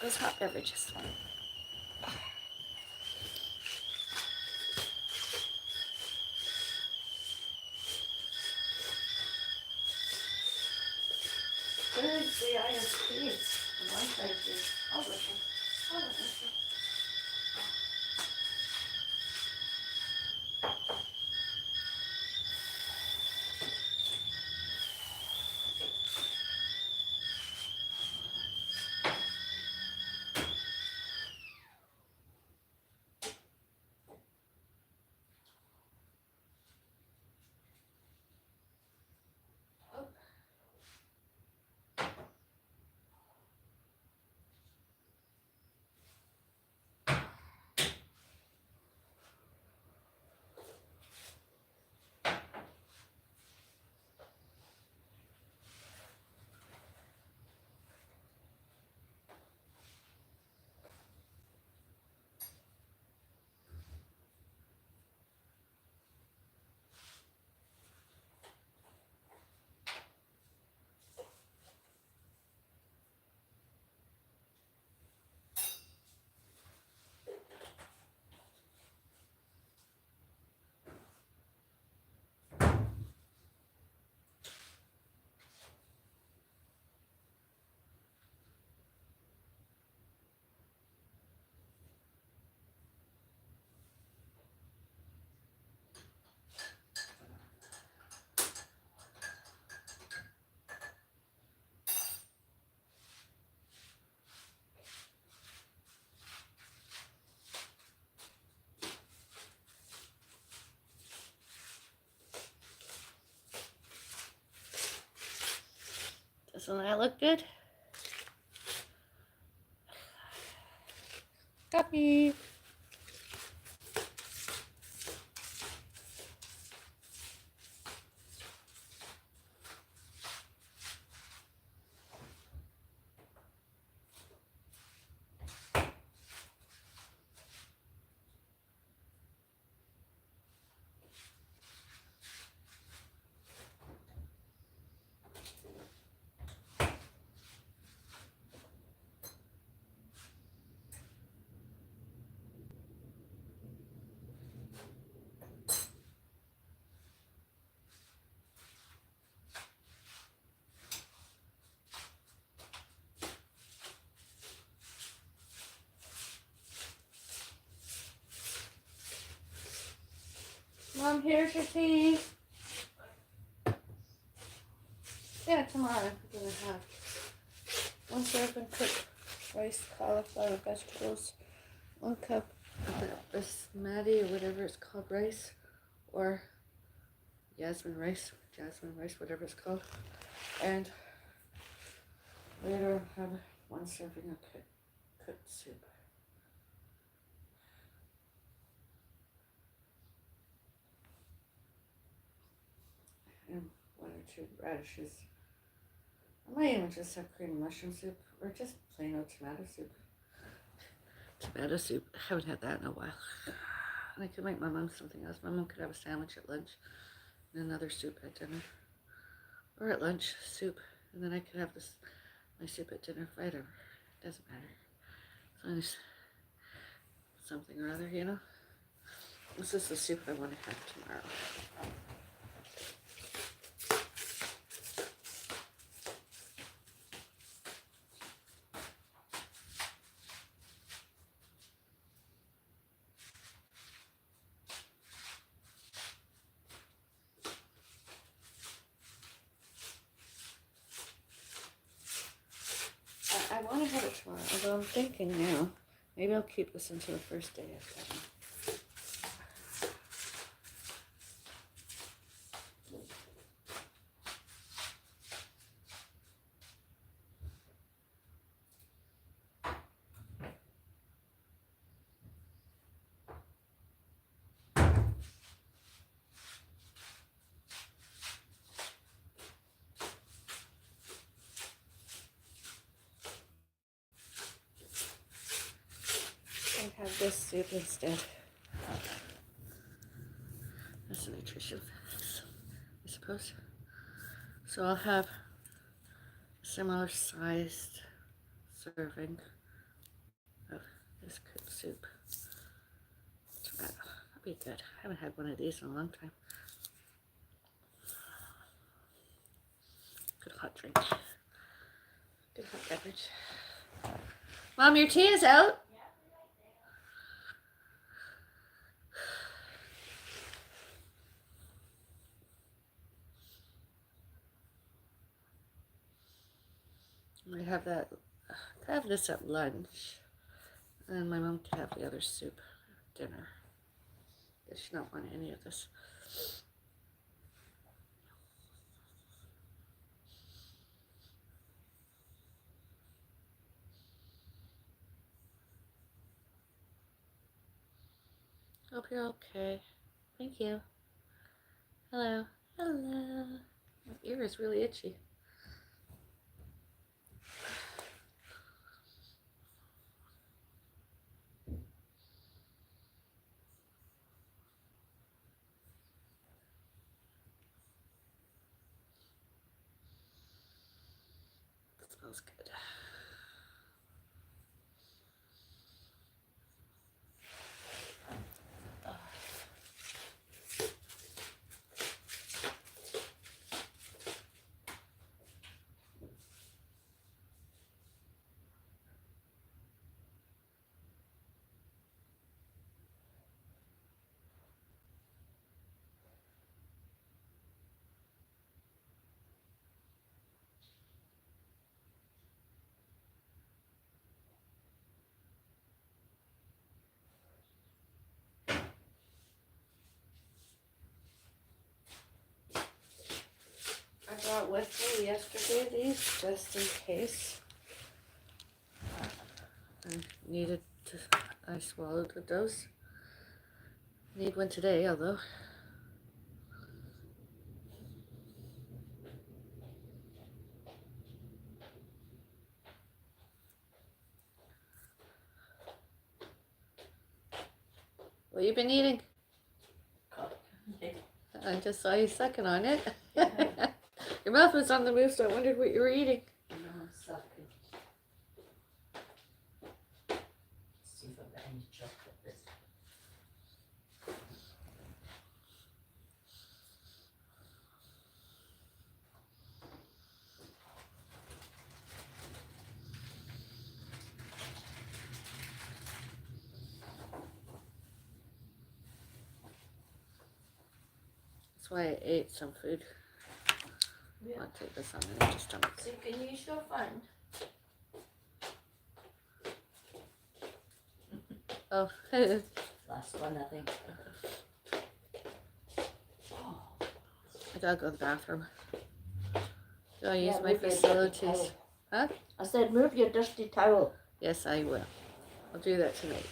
those hot beverages. There's the ISP. The Wi-Fi's here. I'll listen. I'll listen. Doesn't that look good? Copy. Mom, here's your tea. Yeah, tomorrow we're gonna have one serving cooked rice, cauliflower, vegetables, 1 cup of the basmati or whatever it's called rice, or jasmine rice, whatever it's called, and later have 1 serving of cooked soup. And 1 or 2 radishes. I might even just have cream and mushroom soup or just plain old tomato soup. Tomato soup. I haven't had that in a while. And I could make my mom something else. My mom could have a sandwich at lunch and another soup at dinner. Or at lunch, soup. And then I could have my soup at dinner, whatever. Doesn't matter. As long as something or other, you know. This is the soup I want to have tomorrow. I want to have it tomorrow, although I'm thinking now, maybe I'll keep this until the first day of September. And have this soup instead. glucose. So I'll have a similar sized serving of this cooked soup. So that'll be good. I haven't had one of these in a long time. Good hot drink. Good hot beverage. Mom, your tea is out. I have that. I have this at lunch, and my mom can have the other soup at dinner. Does she not want any of this? Hope you're okay. Thank you. Hello. Hello. My ear is really itchy. That smells good. I brought with me yesterday these just in case I needed to. I swallowed a dose. Need one today, although. What you been eating? I just saw you sucking on it. Your mouth was on the move, so I wondered what you were eating. No, I'm sucking. See if I've got any chocolate this. That's why I ate some food. Yeah. I'll take this on an empty stomach. So you can use your phone. Oh. Last one, I think. I gotta go to the bathroom. Do I use Yeah, my move your dirty facilities? towel. Huh? I said move your dusty towel. Yes, I will. I'll do that tonight.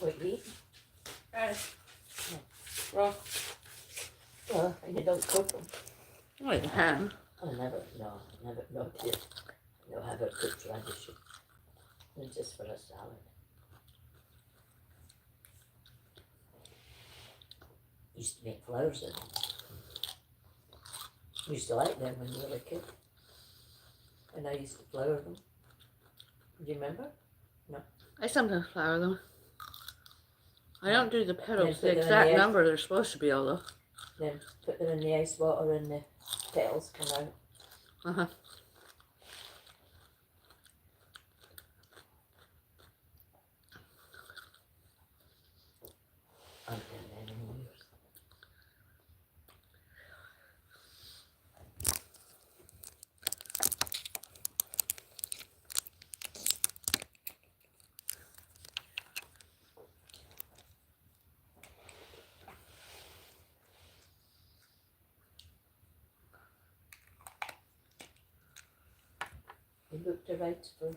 What you eat? Rice. Yeah. Raw. Well, and you don't cook them. Well, you can. I never did. No, have a cooked radish. And just for a salad. Used to make flowers in them. Used to like them when you were a kid. And I used to flour them. Do you remember? I sometimes flour them. I don't do the petals, put the them in exact the number they're supposed to be, although. Then put them in the ice water and the petals come out. Uh-huh. I've done that in years. You looked the rights for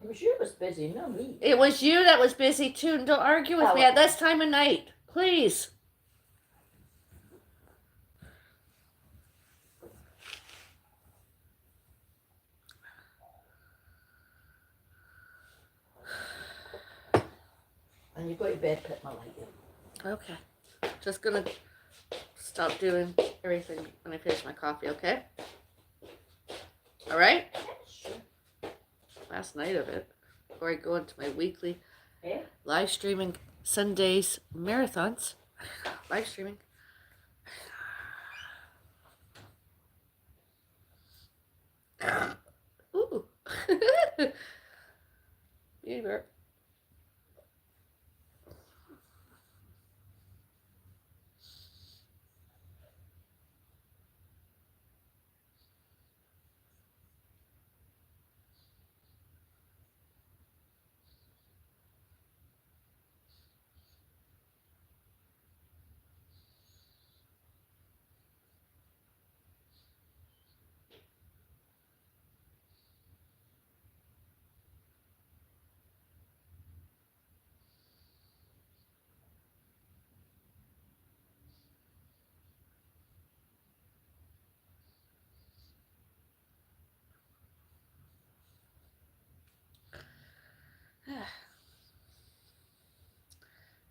I'm sure it was busy, no me. It was you that was busy, too, and don't argue with me at this time of night. Please. And you go to bed, put my light in. Okay. Just gonna stop doing everything when I finish my coffee, okay? Alright? Sure. Last night of it. Before I go into my weekly Yeah. live streaming Sundays marathons. Live streaming. Ooh. Beauty burp.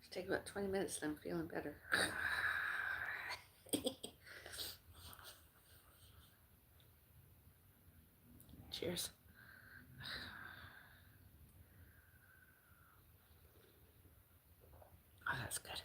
Just take about 20 minutes and I'm feeling better. Cheers. Oh, that's good.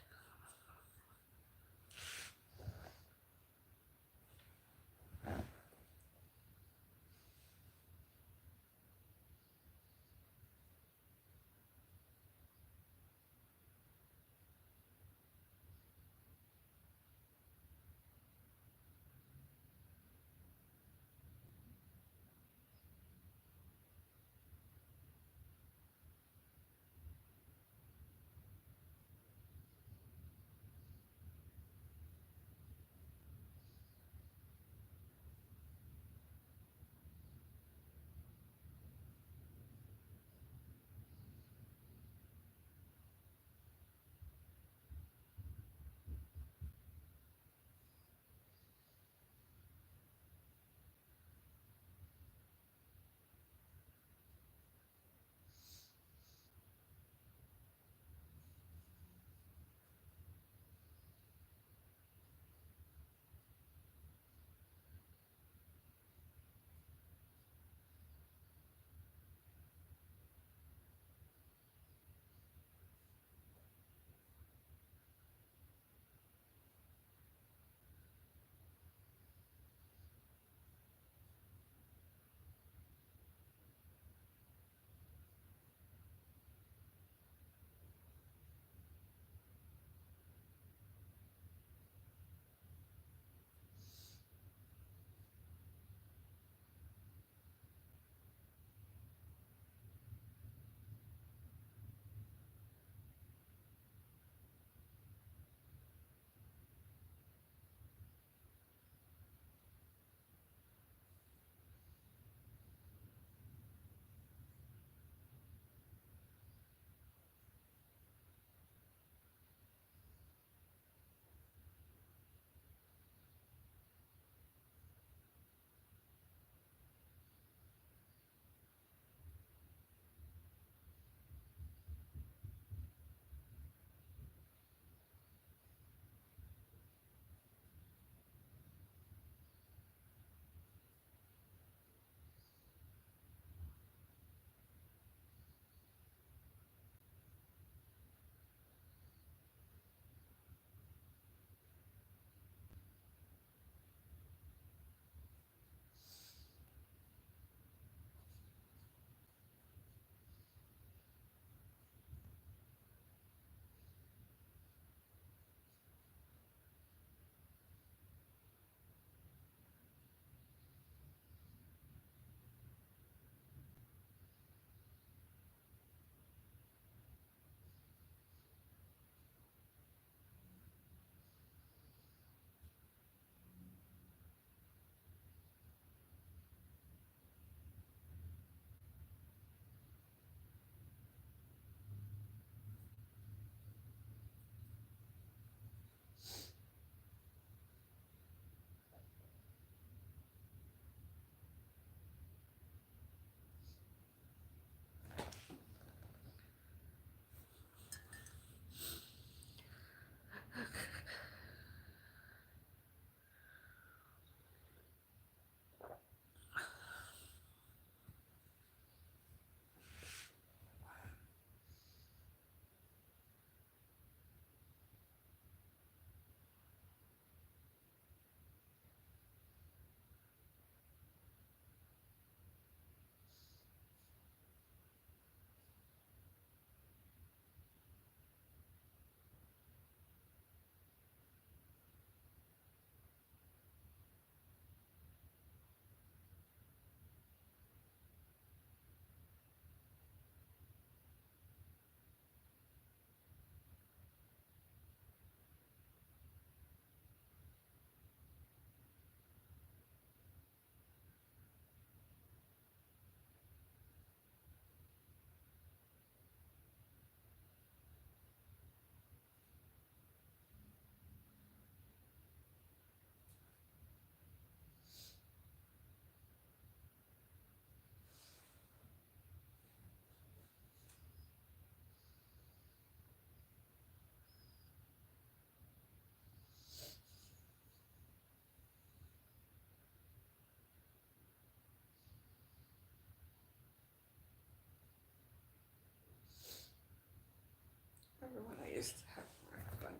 used to have more fun.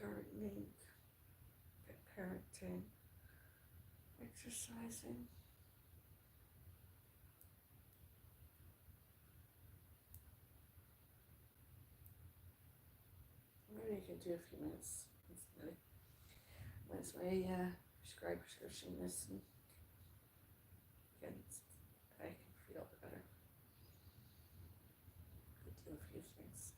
Gardening, parenting, exercising. Maybe I can do a few minutes. Once my prescribed prescription medicine gets, I can feel better. Could do a few things.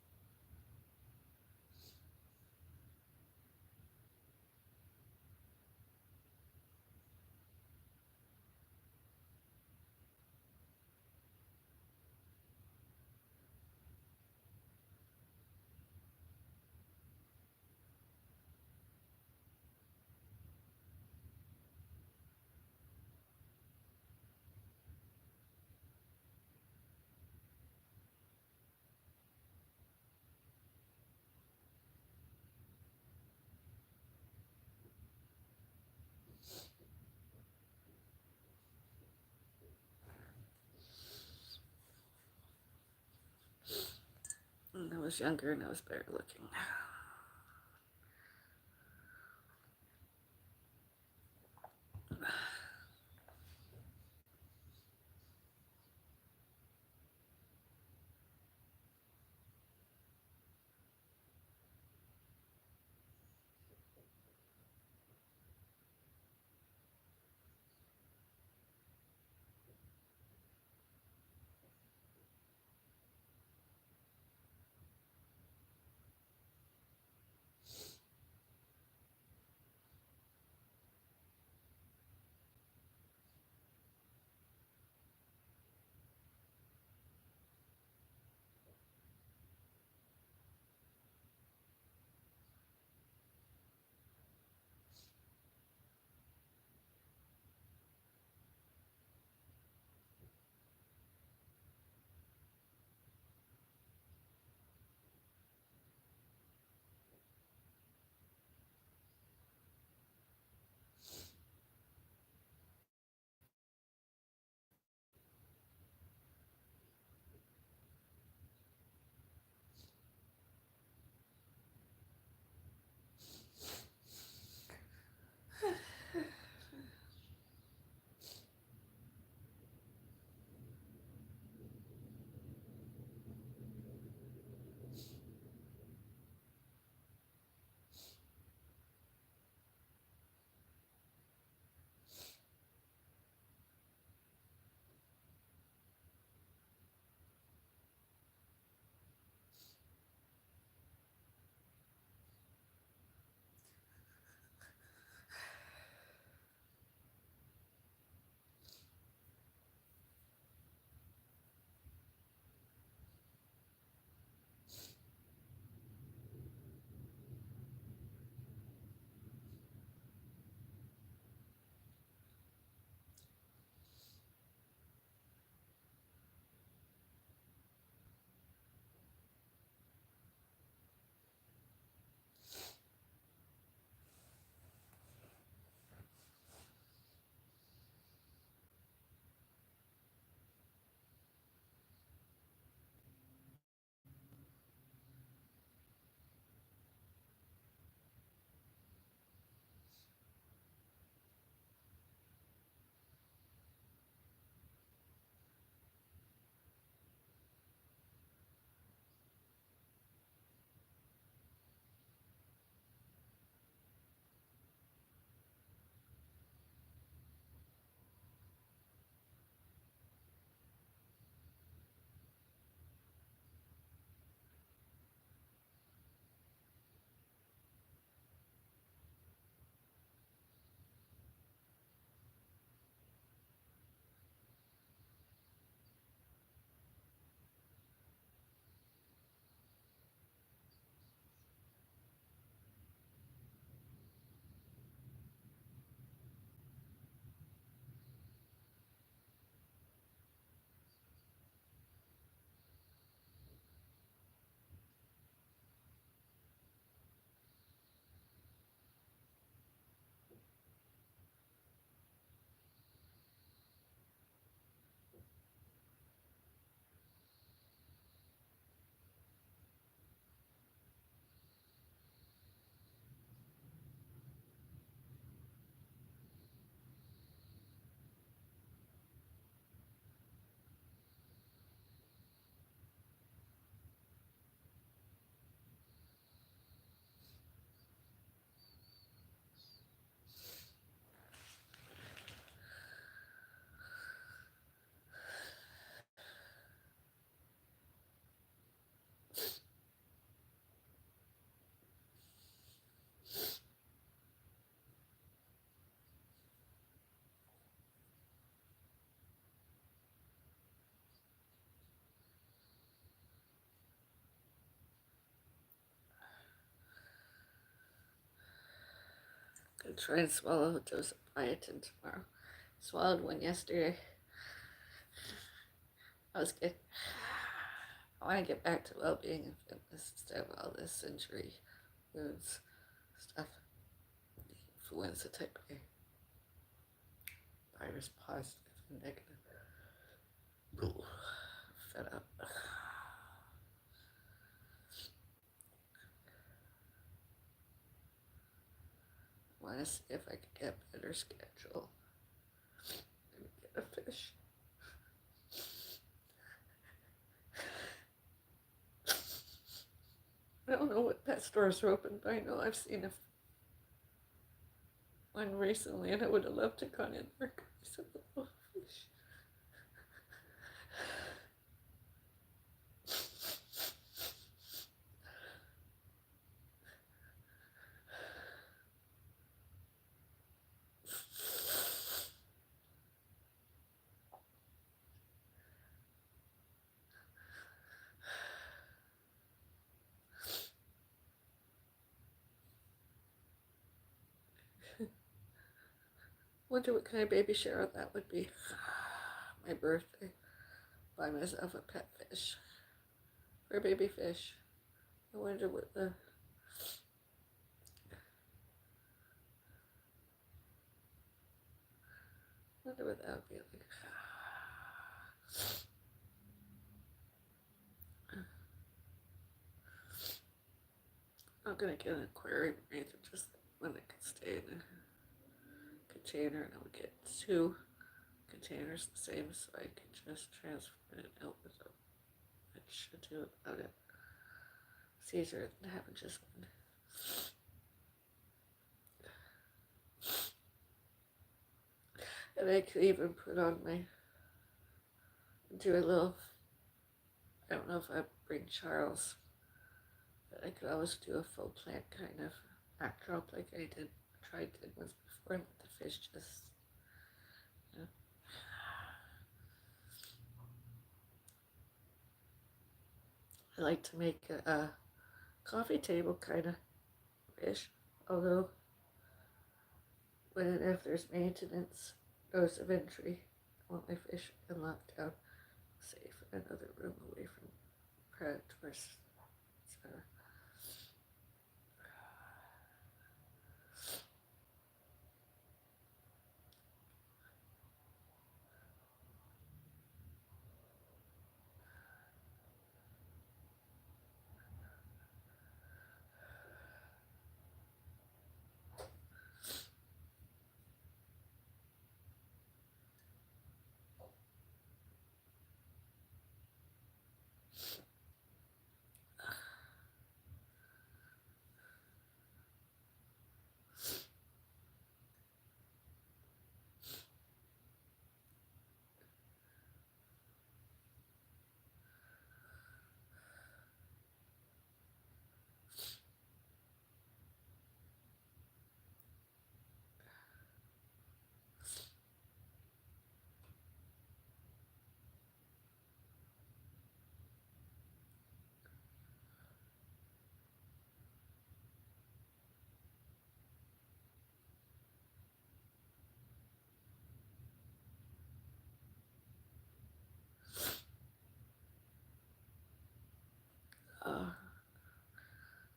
When I was younger and I was better looking. Gonna try and swallow a dose of biotin tomorrow. Swallowed one yesterday. I was good. I want to get back to well-being and fitness instead of all this injury, wounds, stuff. Influenza type A. Virus positive and negative. Ooh, fed up. I want to see if I could get a better schedule. Maybe get a fish. I don't know what pet stores are open, but I know I've seen one recently, and I would have loved to gone in there. I said, oh, fish. Wonder what kind of baby shower that would be. My birthday. Buy myself a pet fish. For a baby fish. I wonder what the... wonder what that would be like. I'm gonna get an aquarium either, just one that can stay in a container, and I would get 2 containers the same, so I could just transfer it out with them. I should do about it. It's easier than having just one. And I could even put on do a little, I don't know if I bring Charles, but I could always do a full plant kind of backdrop like I tried once before, and let the fish just, you know. I like to make a coffee table kind of fish, although when and if there's maintenance, dose of entry, I want my fish in lockdown, safe in another room away from predators, etc.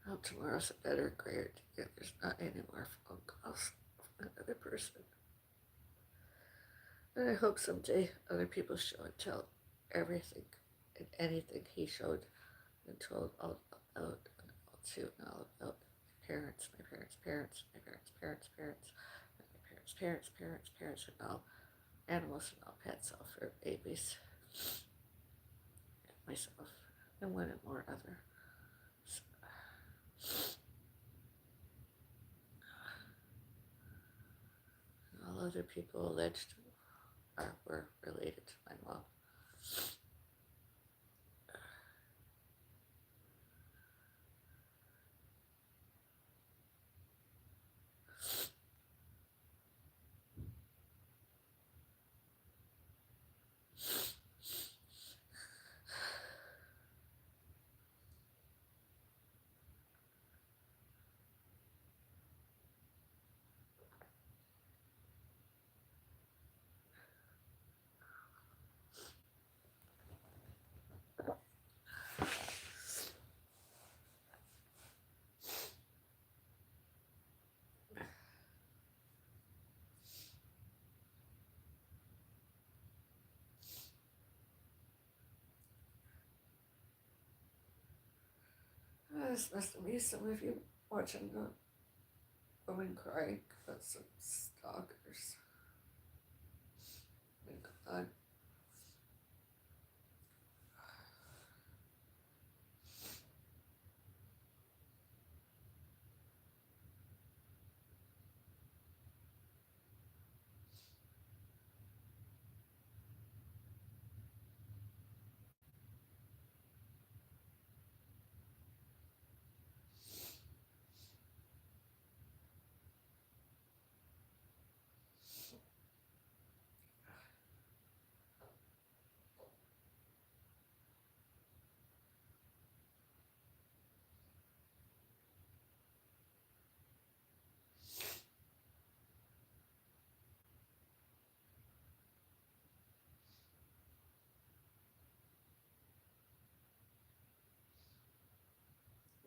Well, tomorrow's a better, greater day. There's not any more phone calls from another person. And I hope someday other people show and tell everything and anything he showed and told all about, and all to, and all about my parents, my parents' parents, my parents' parents' parents, and my parents' parents' parents' parents, and all animals and all pets, all for babies, and myself, and one and more other. So, all other people alleged were related to my mom. This must be some of you watching the woman crying about some stalkers. Oh my God.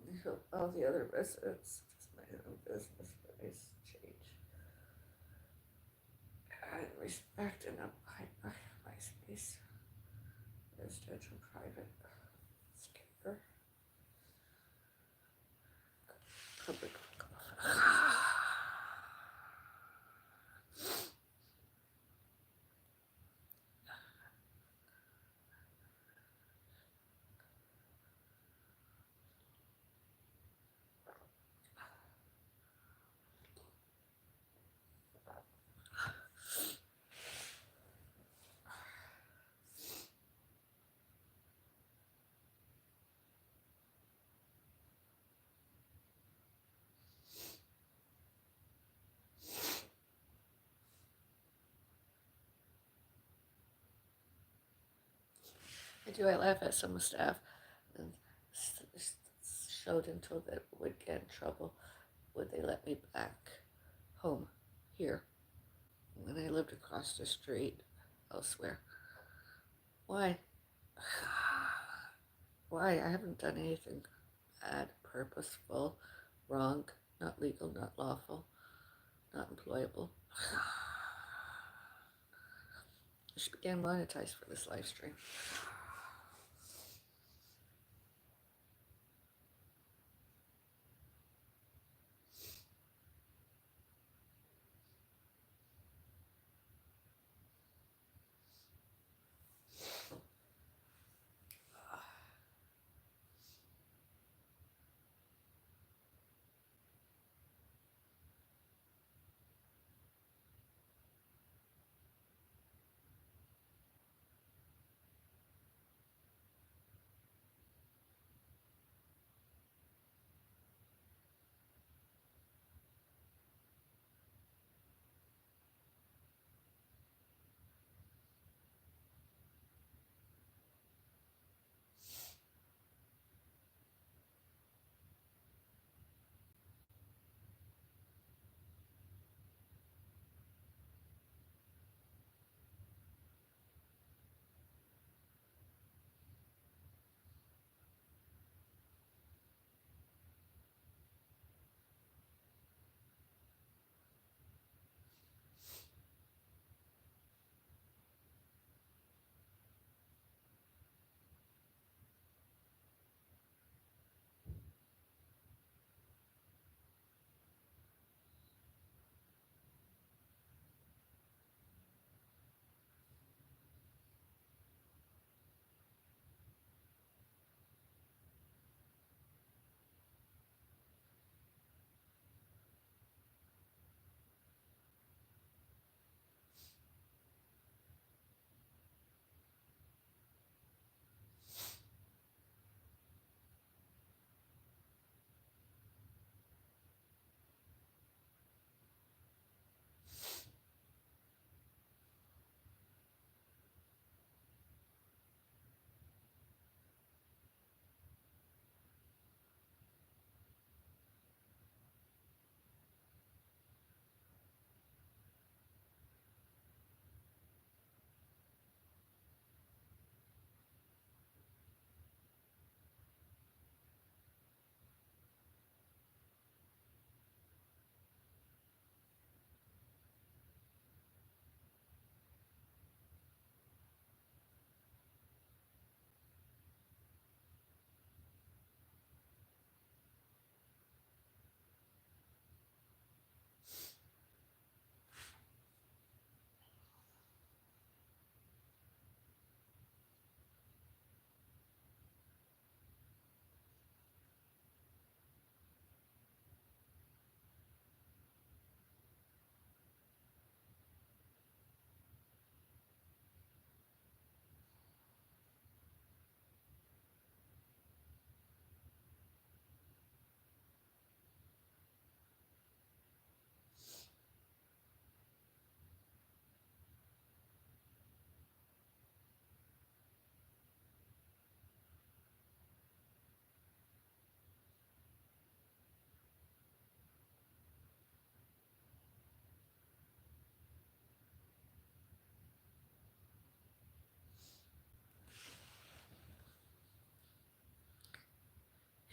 I hope all the other residents just mind their own business, but I change. And respect and abide by my space. Residential, private, scare, public. I laugh at some staff and showed until that would get in trouble. Would they let me back home here when I lived across the street elsewhere? Why? Why? I haven't done anything bad, purposeful, wrong, not legal, not lawful, not employable. I should be getting monetized for this live stream.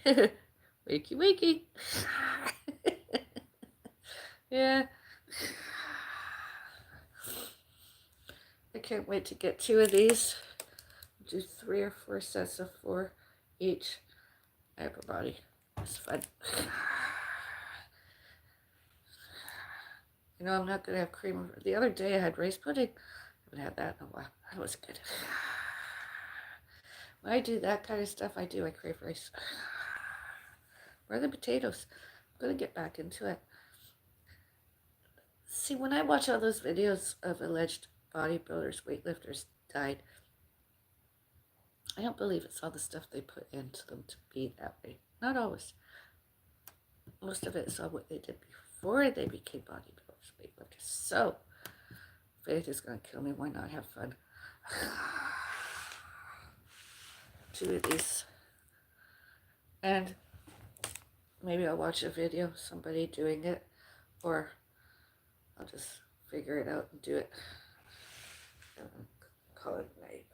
Wakey, wakey. Yeah. I can't wait to get 2 of these. Do 3 or 4 sets of 4 each. Upper body. It's fun. You know, I'm not going to have cream. The other day I had rice pudding. I haven't had that in a while. That was good. When I do that kind of stuff, I crave rice. Where are the potatoes? I'm going to get back into it. See, when I watch all those videos of alleged bodybuilders, weightlifters died, I don't believe it's all the stuff they put into them to be that way. Not always. Most of it is all what they did before they became bodybuilders, weightlifters. So, faith is going to kill me. Why not have fun? 2 of these. And maybe I'll watch a video of somebody doing it, or I'll just figure it out and do it. And call it night.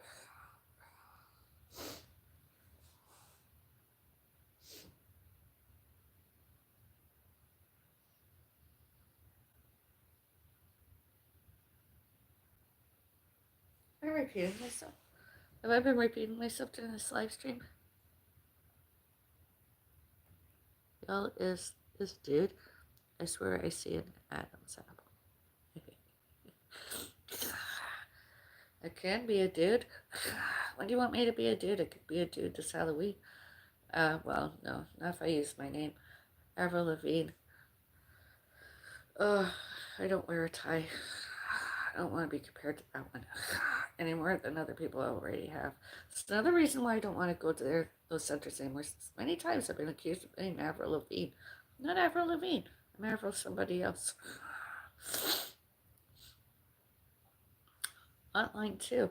I'm repeating myself. Have I been repeating myself during this live stream? Y'all, is this dude? I swear I see an Adam's apple. I can be a dude. When do you want me to be a dude? I could be a dude this Halloween. Well, no, not if I use my name. Avril Lavigne. I don't wear a tie. I don't want to be compared to that one any more than other people already have. It's another reason why I don't want to go to those centers anymore. Many times I've been accused of being Avril Lavigne. I'm not Avril Lavigne. I'm Avril somebody else. Online too.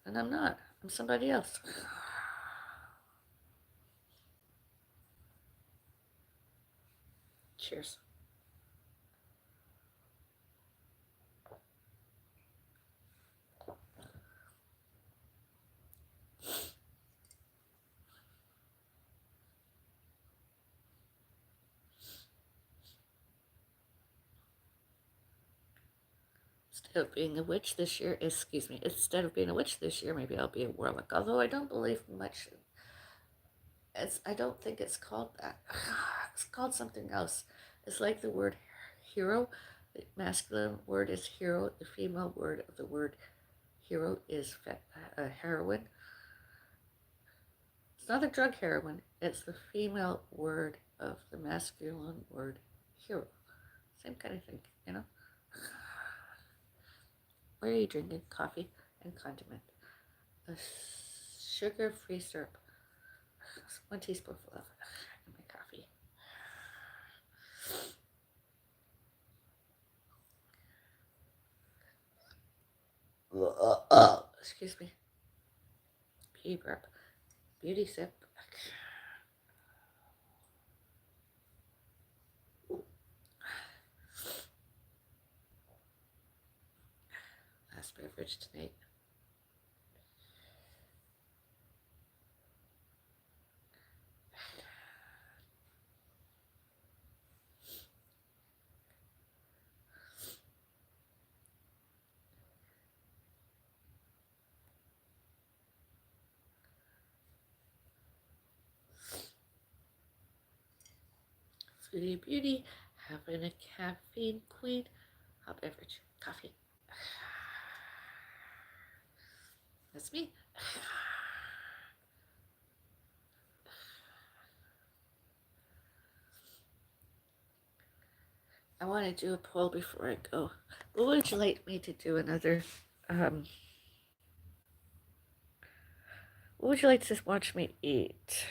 And I'm not. I'm somebody else. Cheers. Instead of being a witch this year, instead of being a witch this year, maybe I'll be a warlock. Although I don't believe much. I don't think it's called that. It's called something else. It's like the word hero. The masculine word is hero. The female word of the word hero is heroine. It's not the drug heroin. It's the female word of the masculine word hero. Same kind of thing, you know? What are you drinking? Coffee and condiment. A sugar-free syrup. 1 teaspoonful of it in my coffee. Excuse me. Pee burp. Beauty sip. Last beverage tonight. Foodie Beauty, having a caffeine queen. Hot beverage, coffee. That's me. I want to do a poll before I go. What would you like me to do another, what would you like to watch me eat?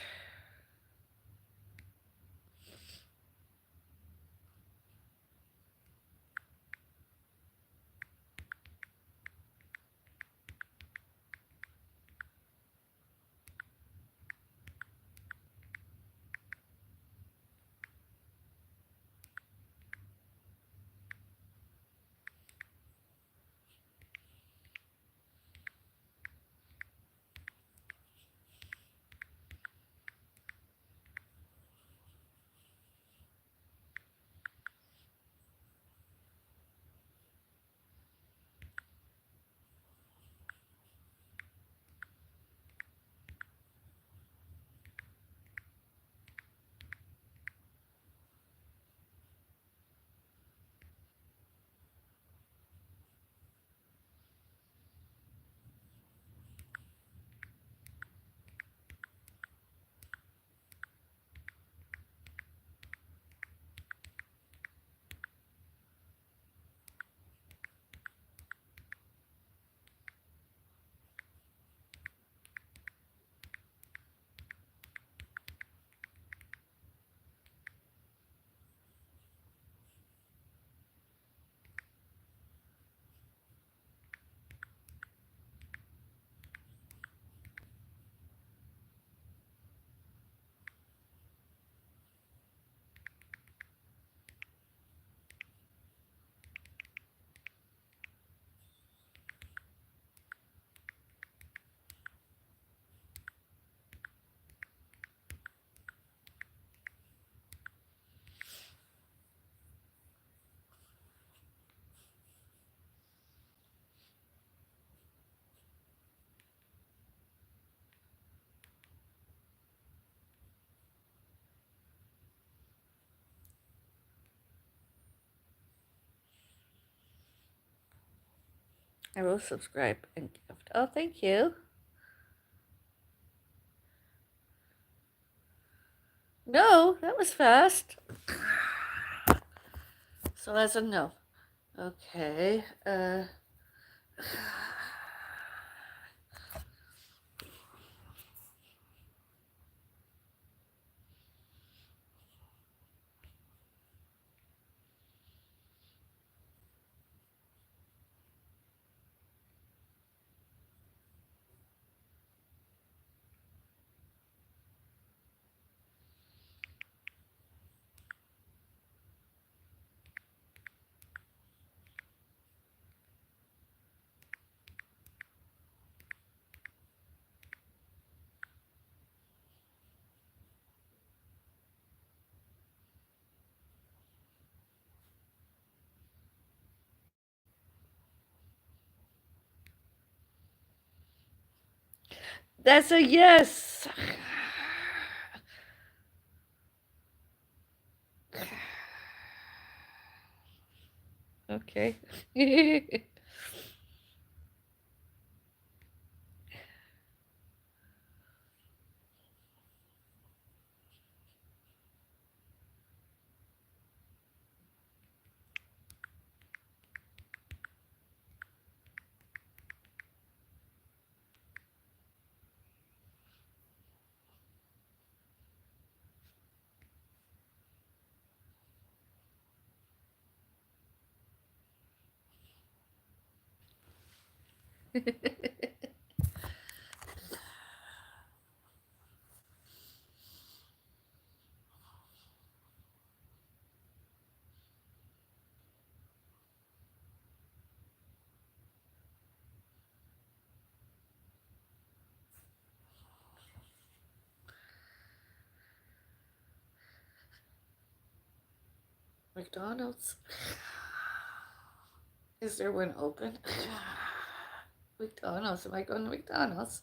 I will subscribe and gift. Oh, thank you. No, that was fast. So that's a no. Okay. That's a yes. Okay. McDonald's. Is there one open? McDonald's. Am I going to McDonald's?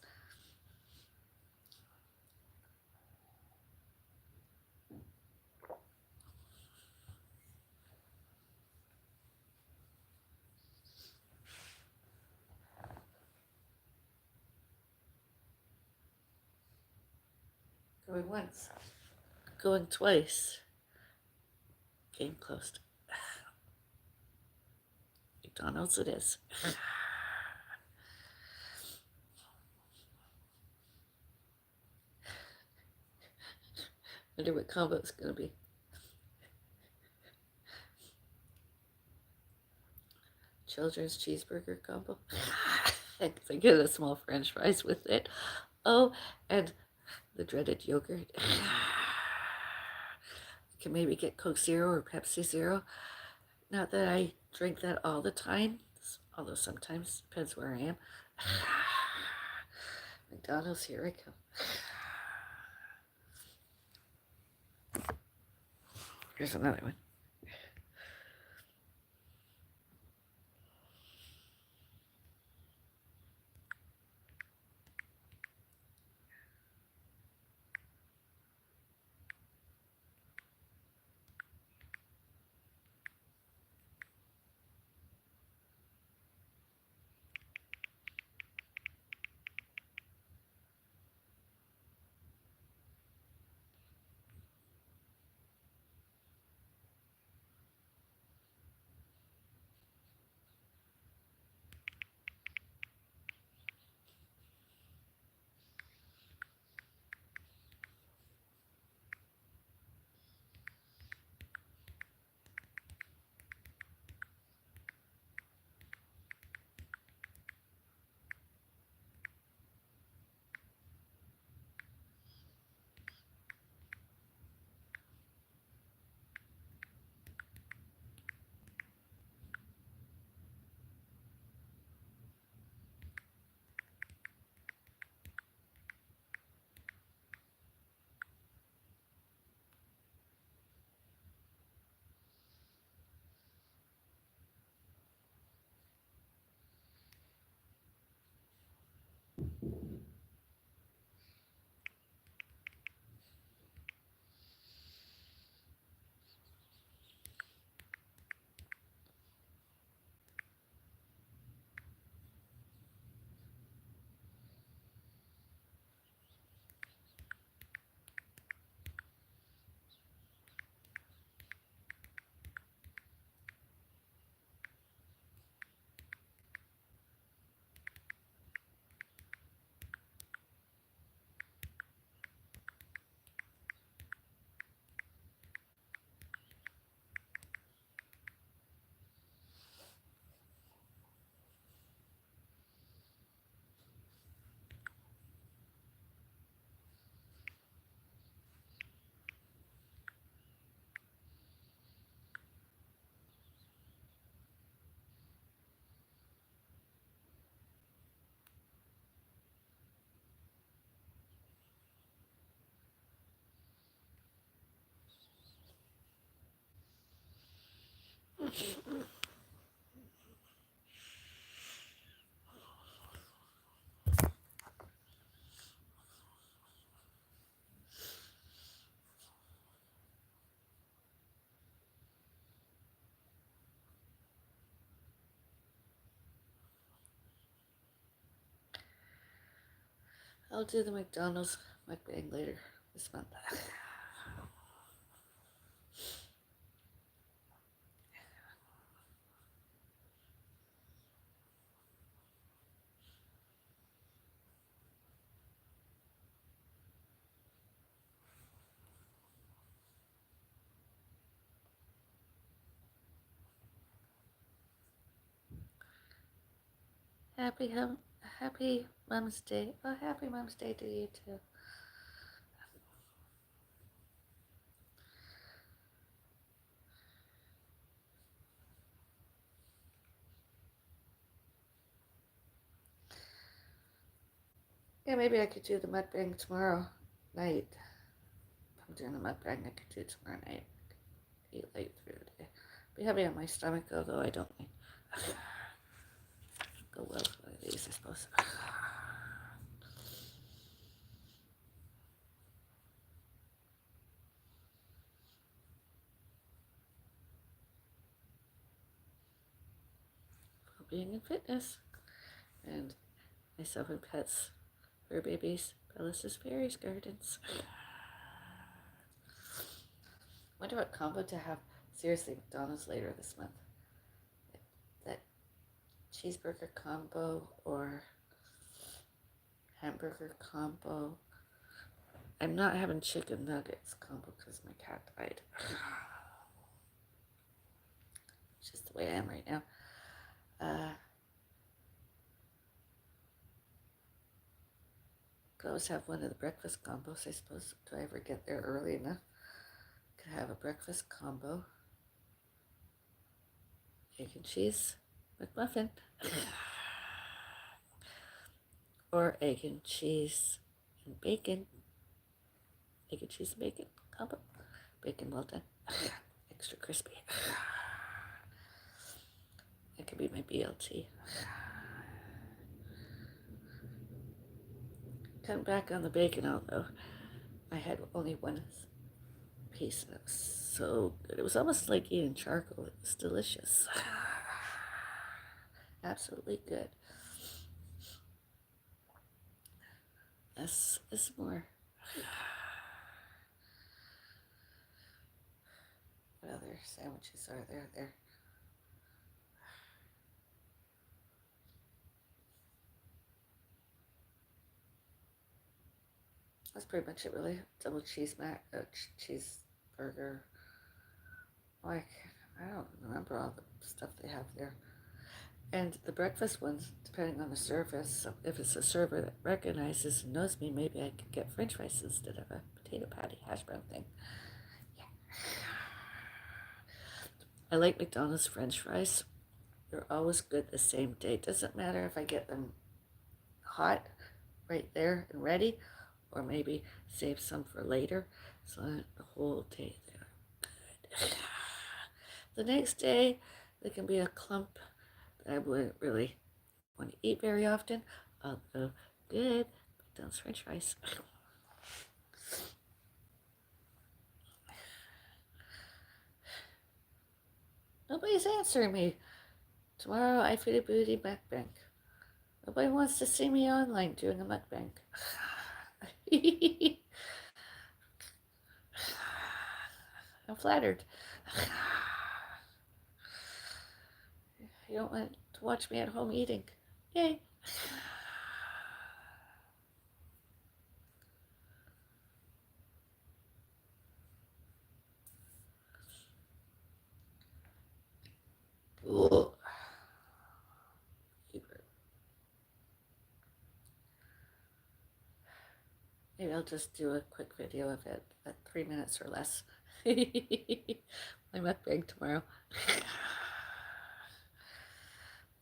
Going once. Going twice. Game closed. McDonald's it is. Wonder what combo it's going to be. Children's cheeseburger combo. I get a small french fries with it. Oh, and the dreaded yogurt. Can maybe get Coke Zero or Pepsi Zero. Not that I drink that all the time, although sometimes depends where I am. McDonald's, here I come. Here's another one. I'll do the McDonald's mukbang later this month. Happy Mom's Day. Oh, happy Mom's Day to you too. Yeah, maybe I could do the mukbang tomorrow night. If I'm doing the mukbang, I could do it tomorrow night. Eat late through the day. Be heavy on my stomach, although I don't think go well with one of these, I suppose. Being in fitness and myself and pets, fur babies, Bellis's Fairies Gardens. Wonder what combo to have. Seriously, McDonald's later this month. That cheeseburger combo or hamburger combo. I'm not having chicken nuggets combo because my cat died. It's just the way I am right now. Could always have one of the breakfast combos, I suppose. Do I ever get there early enough? Could have a breakfast combo. Egg and cheese McMuffin. Or egg and cheese and bacon. Egg and cheese and bacon combo. Bacon well done. Extra crispy. That could be my BLT. Cutting back on the bacon, although I had only one piece and it was so good. It was almost like eating charcoal. It was delicious. Absolutely good. This is more. What other sandwiches are there? That's pretty much it, really. Double cheeseburger. Like, I don't remember all the stuff they have there. And the breakfast ones, depending on the service, if it's a server that recognizes and knows me, maybe I could get French fries instead of a potato patty hash brown thing. Yeah. I like McDonald's French fries. They're always good the same day. Doesn't matter if I get them hot right there and ready, or maybe save some for later. So the whole day they're good. The next day, there can be a clump that I wouldn't really want to eat very often, although good. McDonald's French fries. Nobody's answering me. Tomorrow I Foodie Beauty mukbang. Nobody wants to see me online doing a mukbang. I'm flattered. You don't want to watch me at home eating. Yay. Ugh. Maybe I'll just do a quick video of it at 3 minutes or less. My mukbang tomorrow.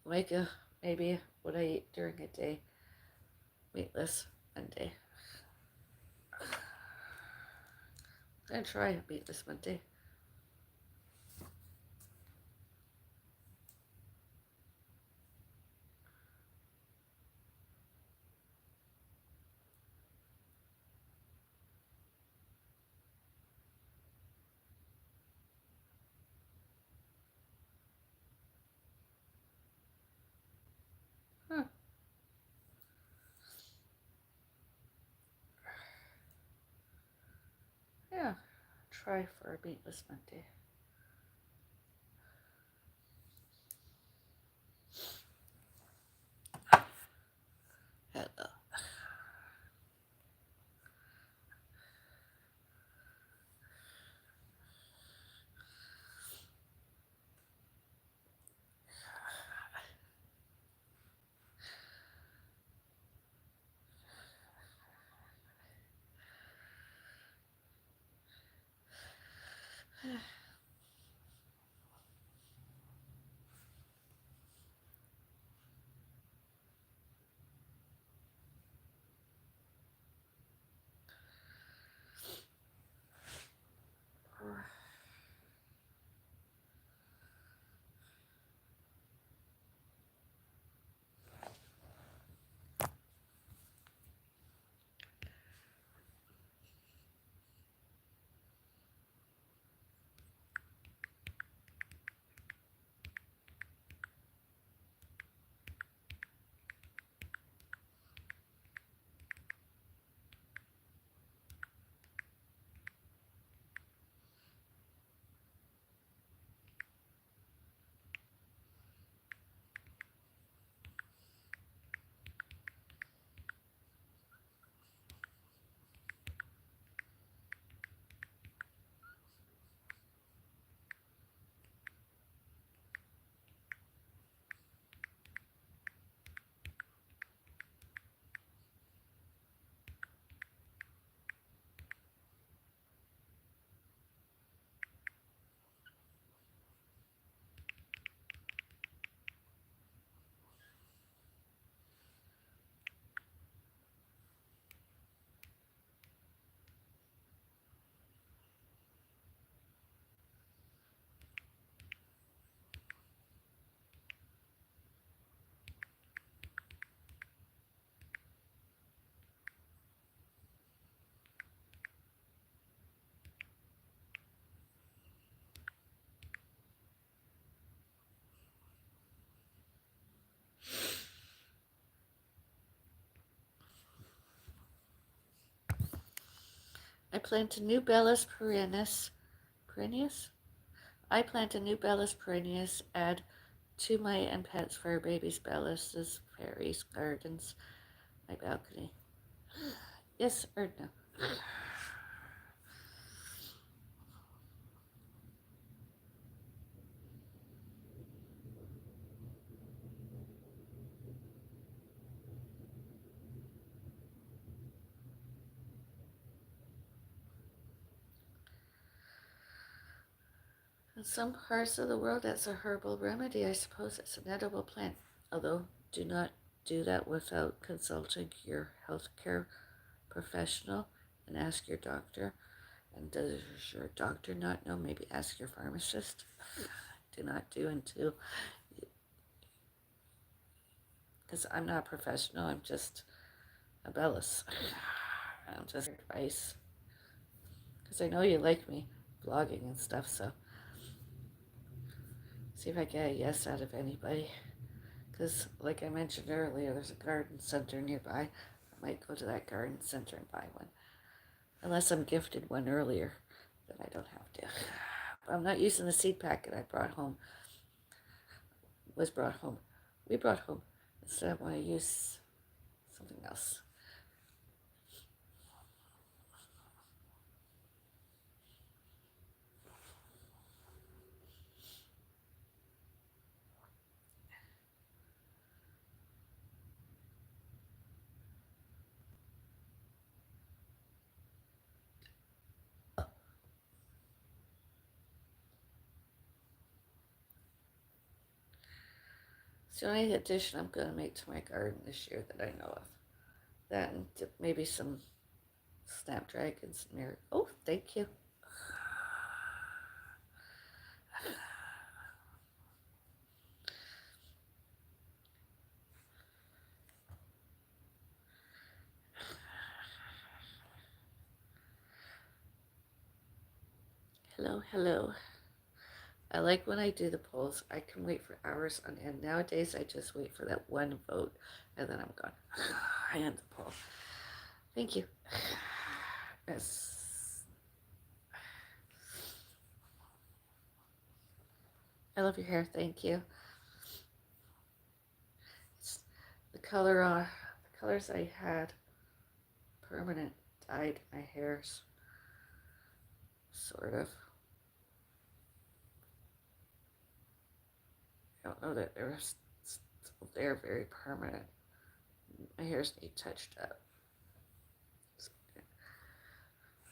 Like maybe what I eat during a day. Meatless Monday. I'm gonna try a meatless Monday. try for a meatless Monday. Hello. I plant a new Bellis perennius. I plant a new Bellis perennius, add to my and pets fur babies Bellis' fairies gardens, my balcony. Yes or no? In some parts of the world, that's a herbal remedy. I suppose it's an edible plant. Although, do not do that without consulting your healthcare professional and ask your doctor. And does your doctor not know? Maybe ask your pharmacist. Do not do until, because I'm not a professional. I'm just a Bellis. I'm just advice. Because I know you like me vlogging and stuff, so see if I get a yes out of anybody. Because, like I mentioned earlier, there's a garden center nearby. I might go to that garden center and buy one. Unless I'm gifted one earlier, then I don't have to. But I'm not using the seed packet I brought home. We brought home. Instead, I want to use something else. It's the only addition I'm going to make to my garden this year that I know of. That and maybe some snapdragons. Oh, thank you. Hello, hello. I like when I do the polls. I can wait for hours on end. Nowadays, I just wait for that one vote, and then I'm gone. I end the poll. Thank you. Yes. I love your hair. Thank you. It's the colors I had permanent dyed my hairs, sort of. I don't know that they're very permanent. My hairs need touched up.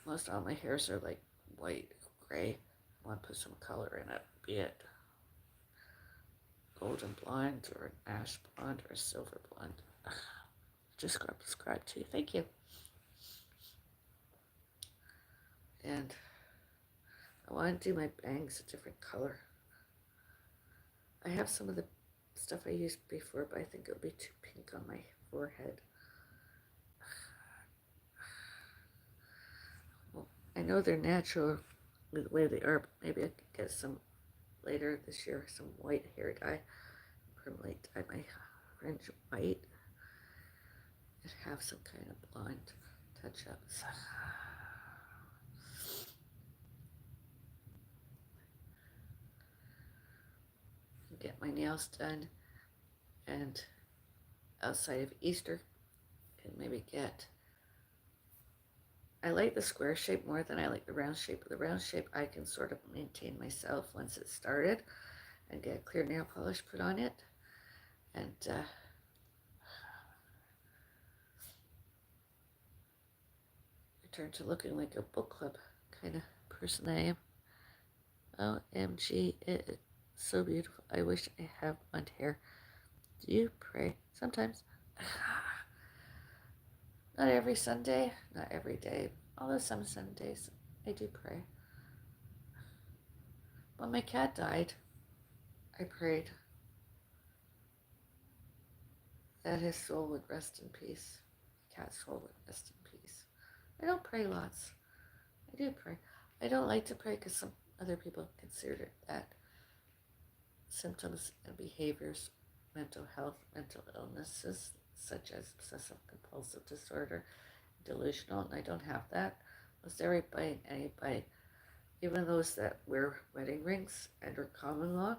Most all my hairs are like white, gray. I want to put some color in it, be it golden blonde or an ash blonde or a silver blonde. Just subscribe to you. Thank you. And I want to do my bangs a different color. I have some of the stuff I used before, but I think it'll be too pink on my forehead. Well, I know they're natural the way they are, but maybe I could get some later this year, some white hair dye, permanently dye my fringe white, and have some kind of blonde touch-ups. Get my nails done, and outside of Easter, can maybe get. I like the square shape more than I like the round shape. The round shape I can sort of maintain myself once it's started, and get clear nail polish put on it, and return to looking like a book club kind of person I am. OMG, it's so beautiful. I wish I have blonde hair. Do you pray? Sometimes. Not every Sunday, not every day. Although some Sundays I do pray. When my cat died, I prayed that his soul would rest in peace. My cat's soul would rest in peace. I don't pray lots. I do pray. I don't like to pray because some other people consider that symptoms and behaviors, mental health, mental illnesses, such as obsessive compulsive disorder, delusional, and I don't have that. Most everybody and anybody, even those that wear wedding rings under common law,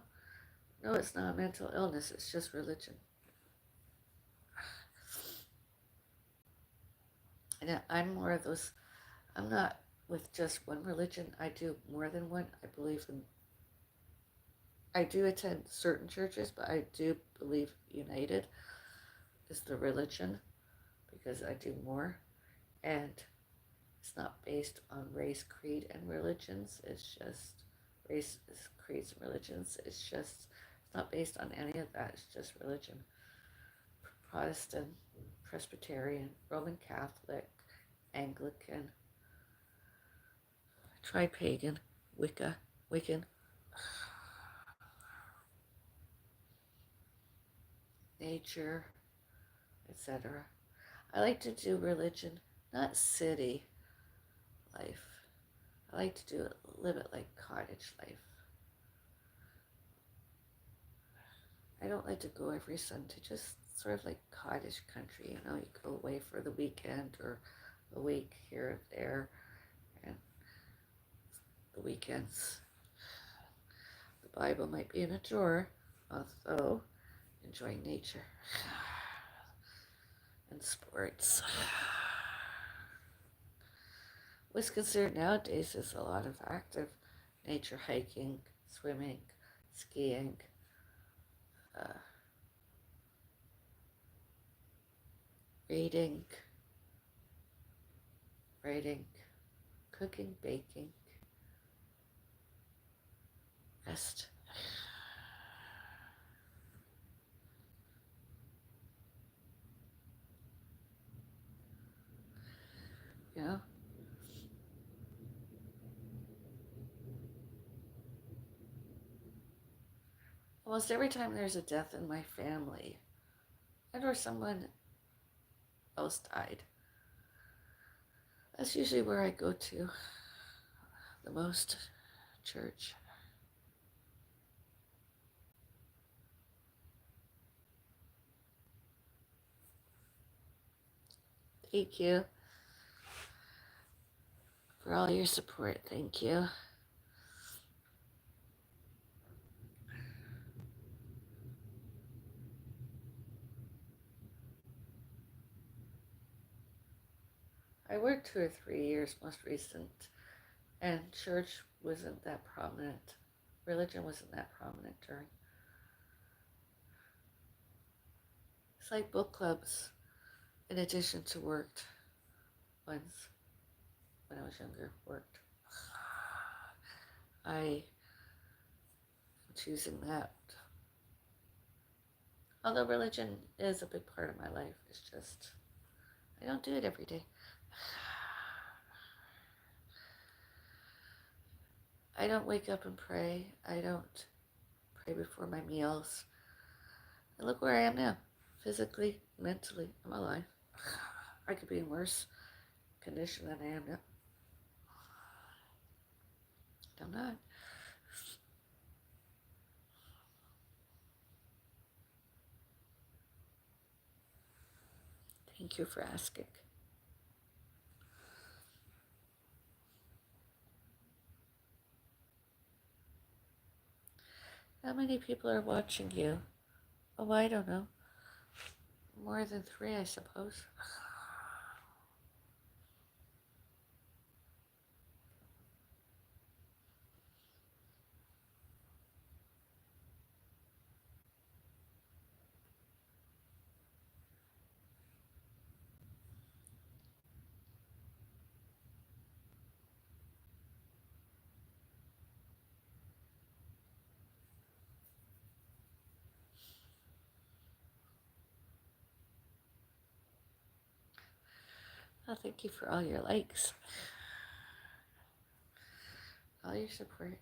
no, it's not a mental illness, it's just religion. And I'm more of those, I'm not with just one religion, I do more than one. I do attend certain churches, but I do believe united is the religion because I do more. And it's not based on race, creed, and religions. It's just race, creeds, and religions. It's not based on any of that. It's just religion. Protestant, Presbyterian, Roman Catholic, Anglican, Tri-Pagan, Wiccan, nature, etc. I like to do religion, not city life. I like to live it like cottage life. I don't like to go every Sunday, just sort of like cottage country, you go away for the weekend or a week here or there, and the weekends, the Bible might be in a drawer, although enjoying nature and sports. What's considered nowadays is a lot of active nature, hiking, swimming, skiing, reading, writing, cooking, baking, rest. You know? Almost every time there's a death in my family, and or someone else died, that's usually where I go to the most, church. Thank you for all your support. Thank you. I worked 2 or 3 years most recent, and church wasn't that prominent. Religion wasn't that prominent during. It's like book clubs, in addition to worked ones when I was younger. Worked. I am choosing that. Although religion is a big part of my life, it's just I don't do it every day. I don't wake up and pray. I don't pray before my meals. And look where I am now. Physically, mentally, I'm alive. I could be in worse condition than I am now. I'm not. Thank you for asking. How many people are watching you? Oh, I don't know. More than 3, I suppose. Oh, thank you for all your likes, all your support.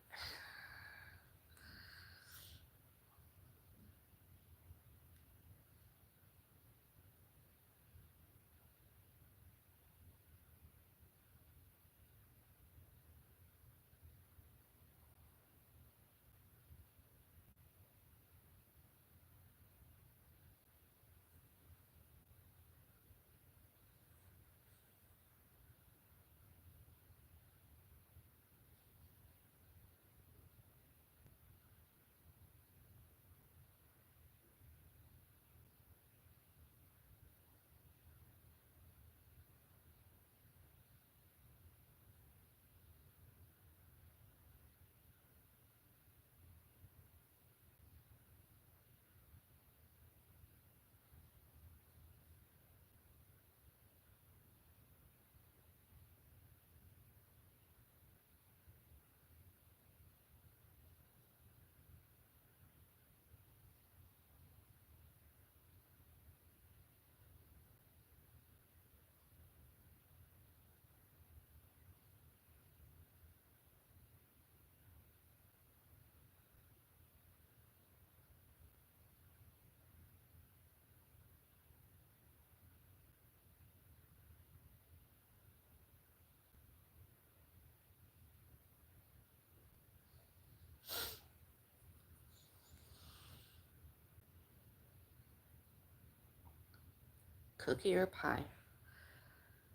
Cookie or pie?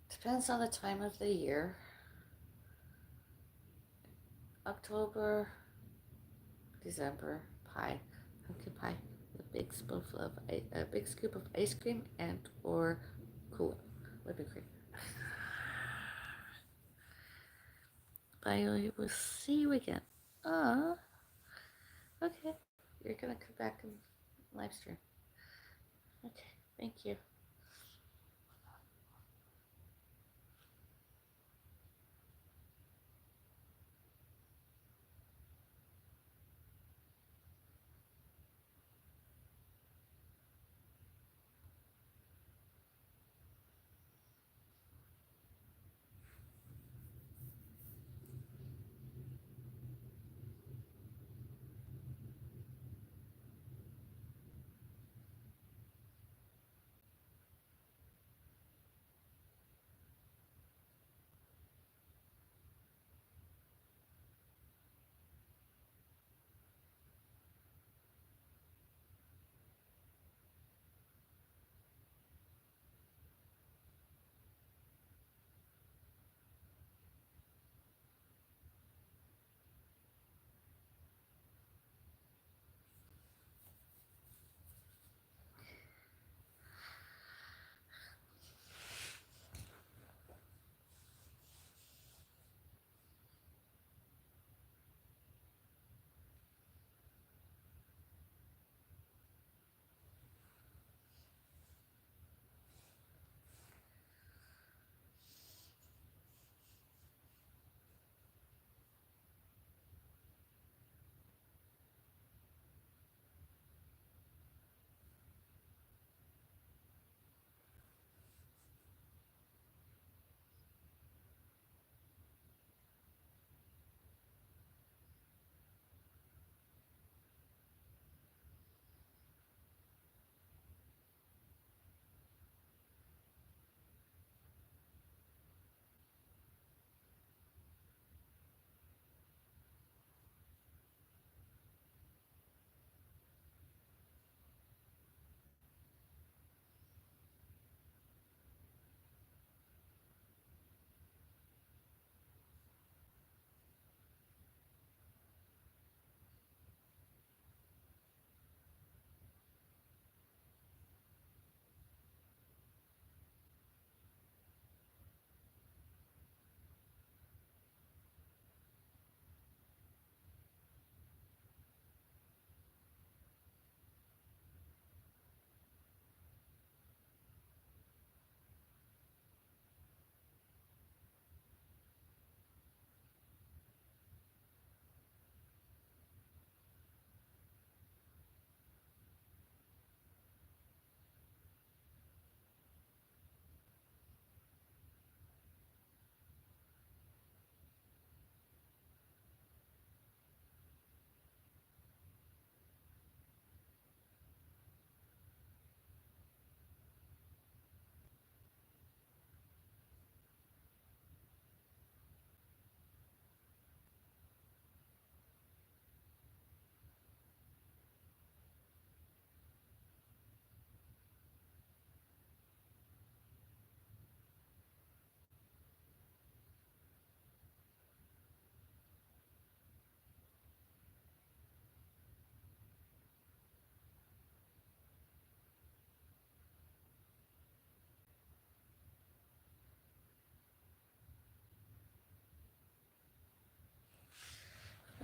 Depends on the time of the year. October, December, pie, pumpkin pie, a big spoonful of a big scoop of ice cream and or cool whipping cream. Bye. We'll see you again. Okay. You're gonna come back and live stream. Okay. Thank you.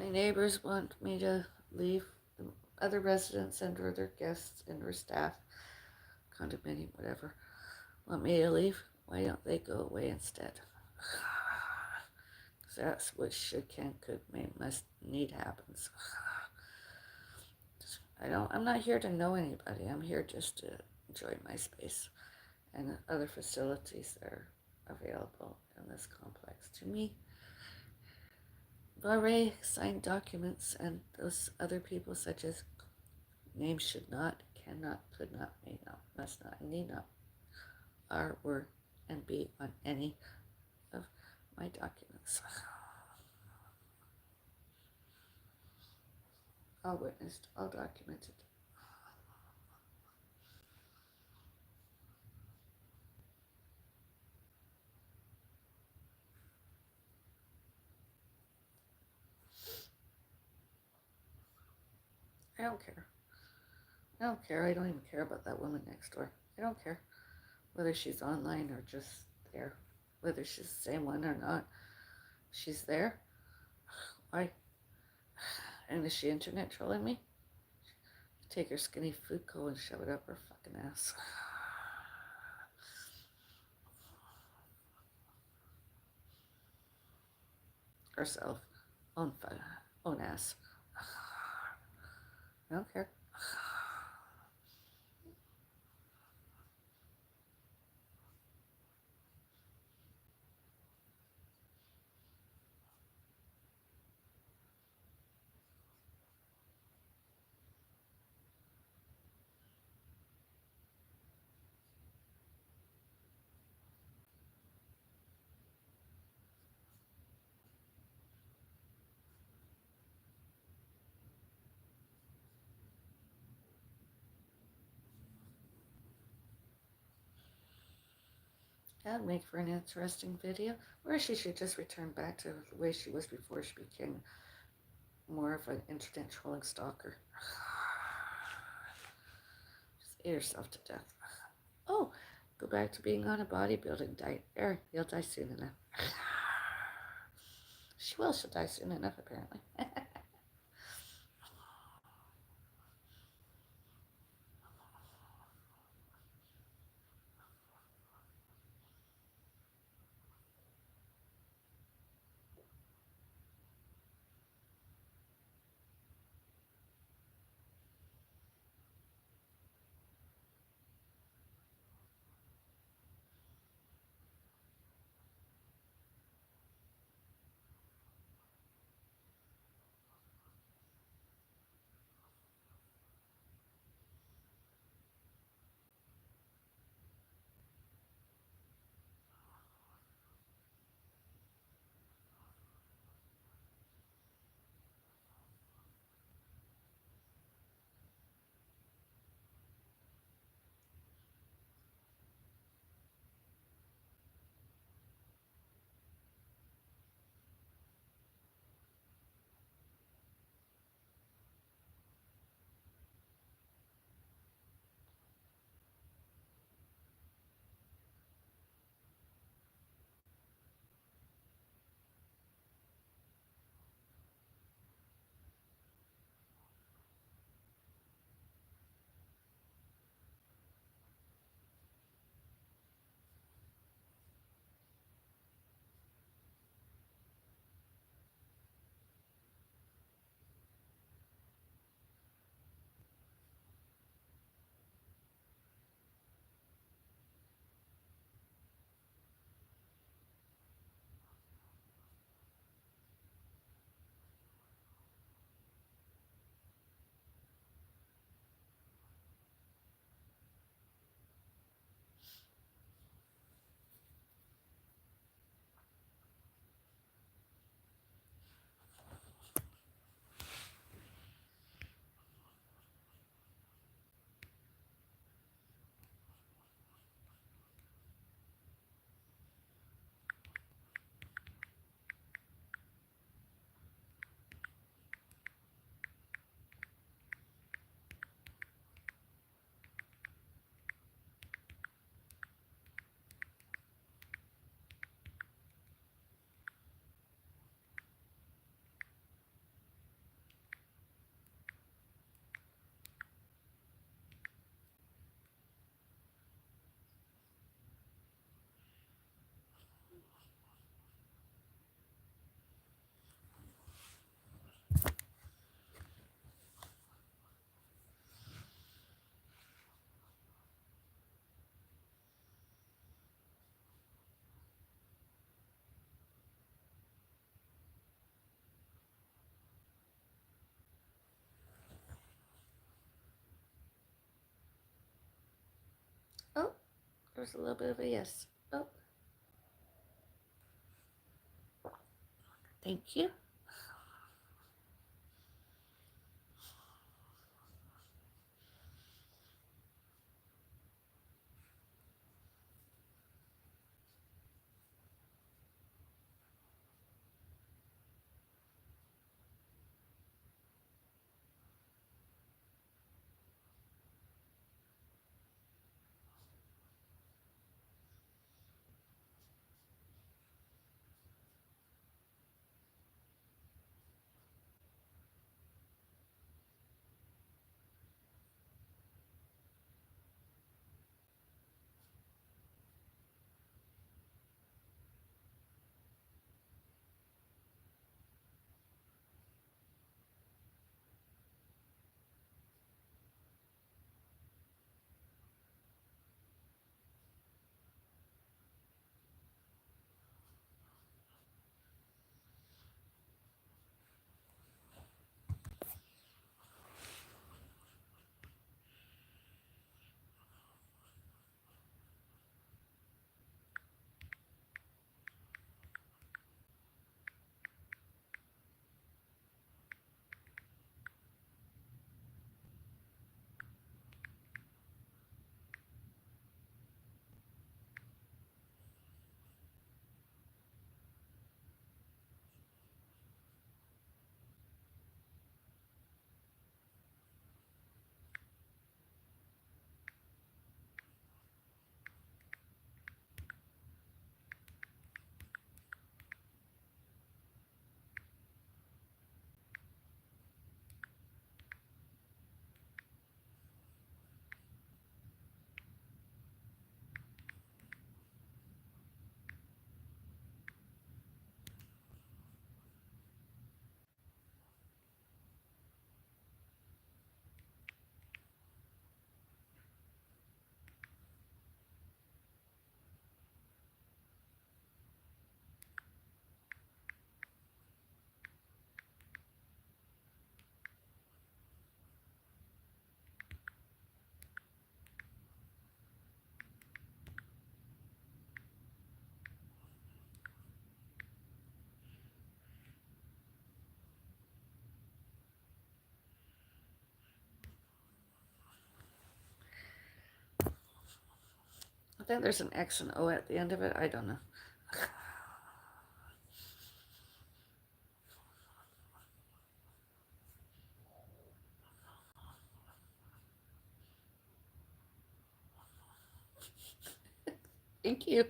My neighbors want me to leave. The other residents and or their guests and or staff, condominium, whatever, want me to leave. Why don't they go away instead? That's what should, can, could, may, must, need happens. I'm not here to know anybody. I'm here just to enjoy my space and other facilities that are available in this complex to me. I've already signed documents, and those other people, such as names, should not, cannot, could not, may not, must not, need not, are, were, and be on any of my documents. All witnessed, all documented. I don't care. I don't care. I don't even care about that woman next door. I don't care whether she's online or just there, whether she's the same one or not. She's there. Why? And is she internet trolling me? Take her skinny food coat and shove it up her fucking ass. Herself. Own ass. I don't care. That'd make for an interesting video. Or she should just return back to the way she was before she became more of an internet trolling stalker. Just ate herself to death. Oh, go back to being on a bodybuilding diet. There, you'll die soon enough. She will, she'll die soon enough, apparently. There's a little bit of a yes. Oh, thank you. I think there's an X and O at the end of it. I don't know. Thank you.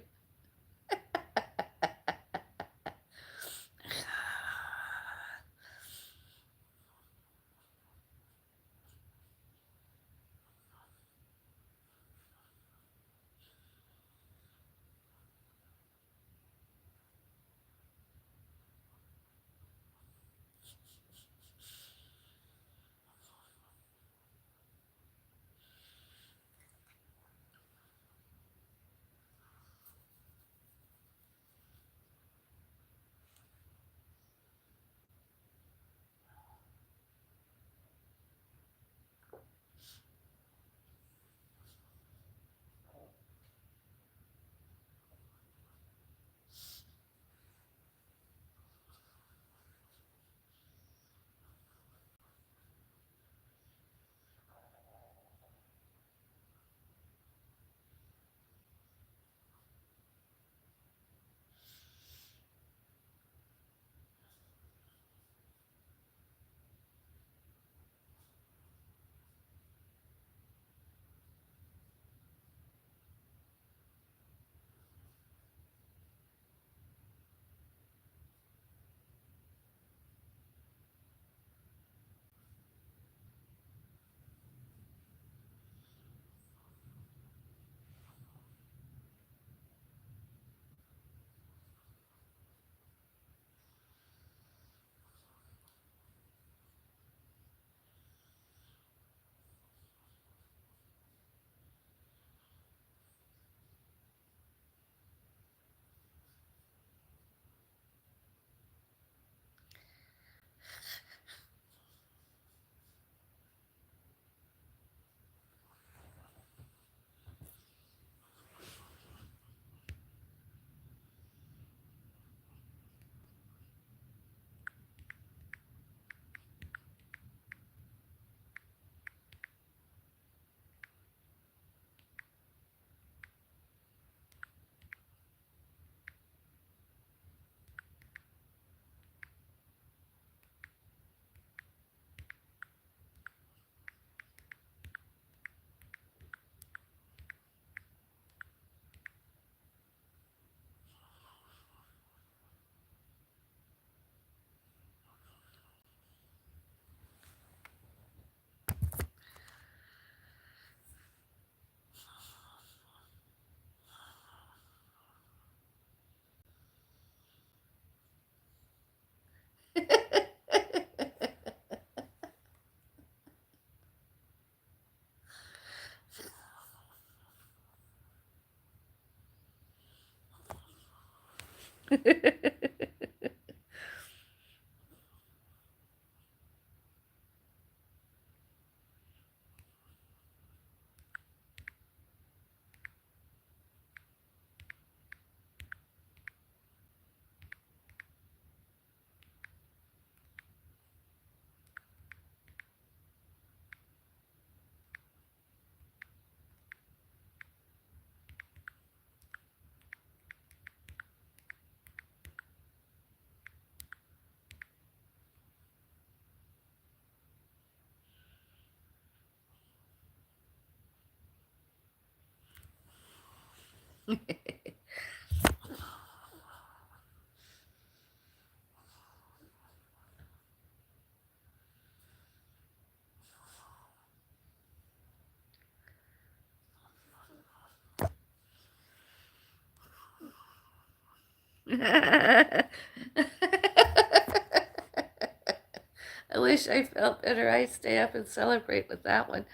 I wish I felt better. I'd stay up and celebrate with that one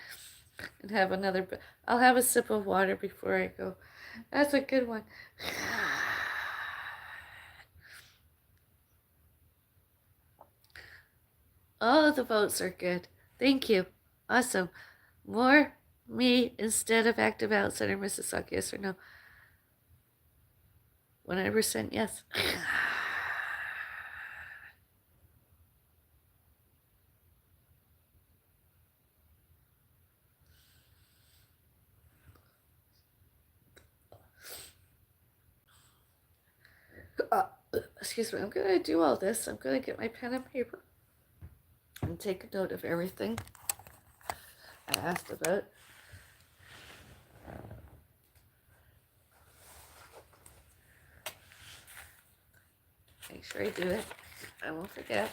and have another. I'll have a sip of water before I go. That's a good one. All of the votes are good. Thank you. Awesome. More me instead of active outsider Mississauga, yes or no? 100% yes. Excuse me, I'm going to do all this. I'm going to get my pen and paper and take a note of everything I asked about. Make sure I do it. I won't forget.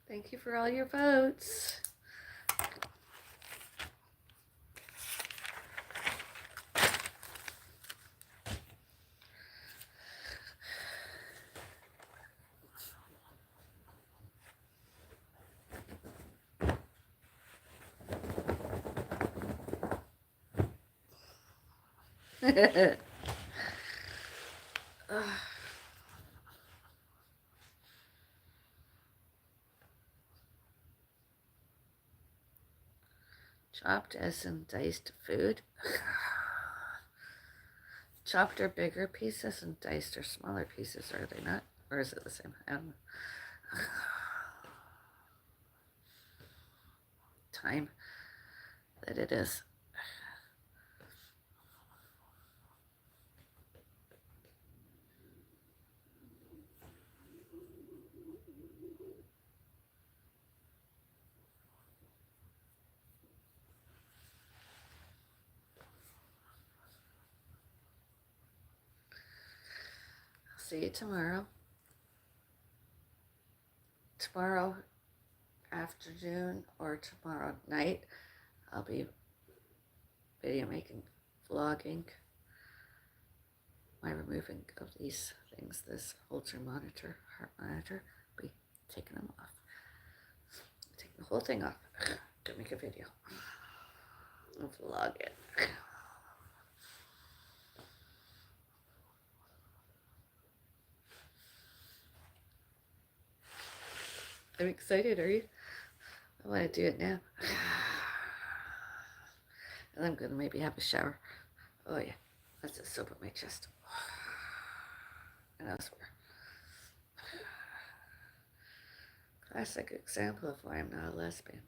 Thank you for all your votes. Chopped as in diced food. Chopped are bigger pieces and diced are smaller pieces, are they not? Or is it the same? I don't know. Time that it is. See you tomorrow. Tomorrow afternoon or tomorrow night, I'll be video making, vlogging, my removing of these things, this Holter monitor, heart monitor, be taking them off. Taking the whole thing off. Gonna make a video. I'll vlog it. I'm excited, are you? I want to do it now. And I'm gonna maybe have a shower. Oh yeah, let's just soap up my chest. And elsewhere. Classic example of why I'm not a lesbian.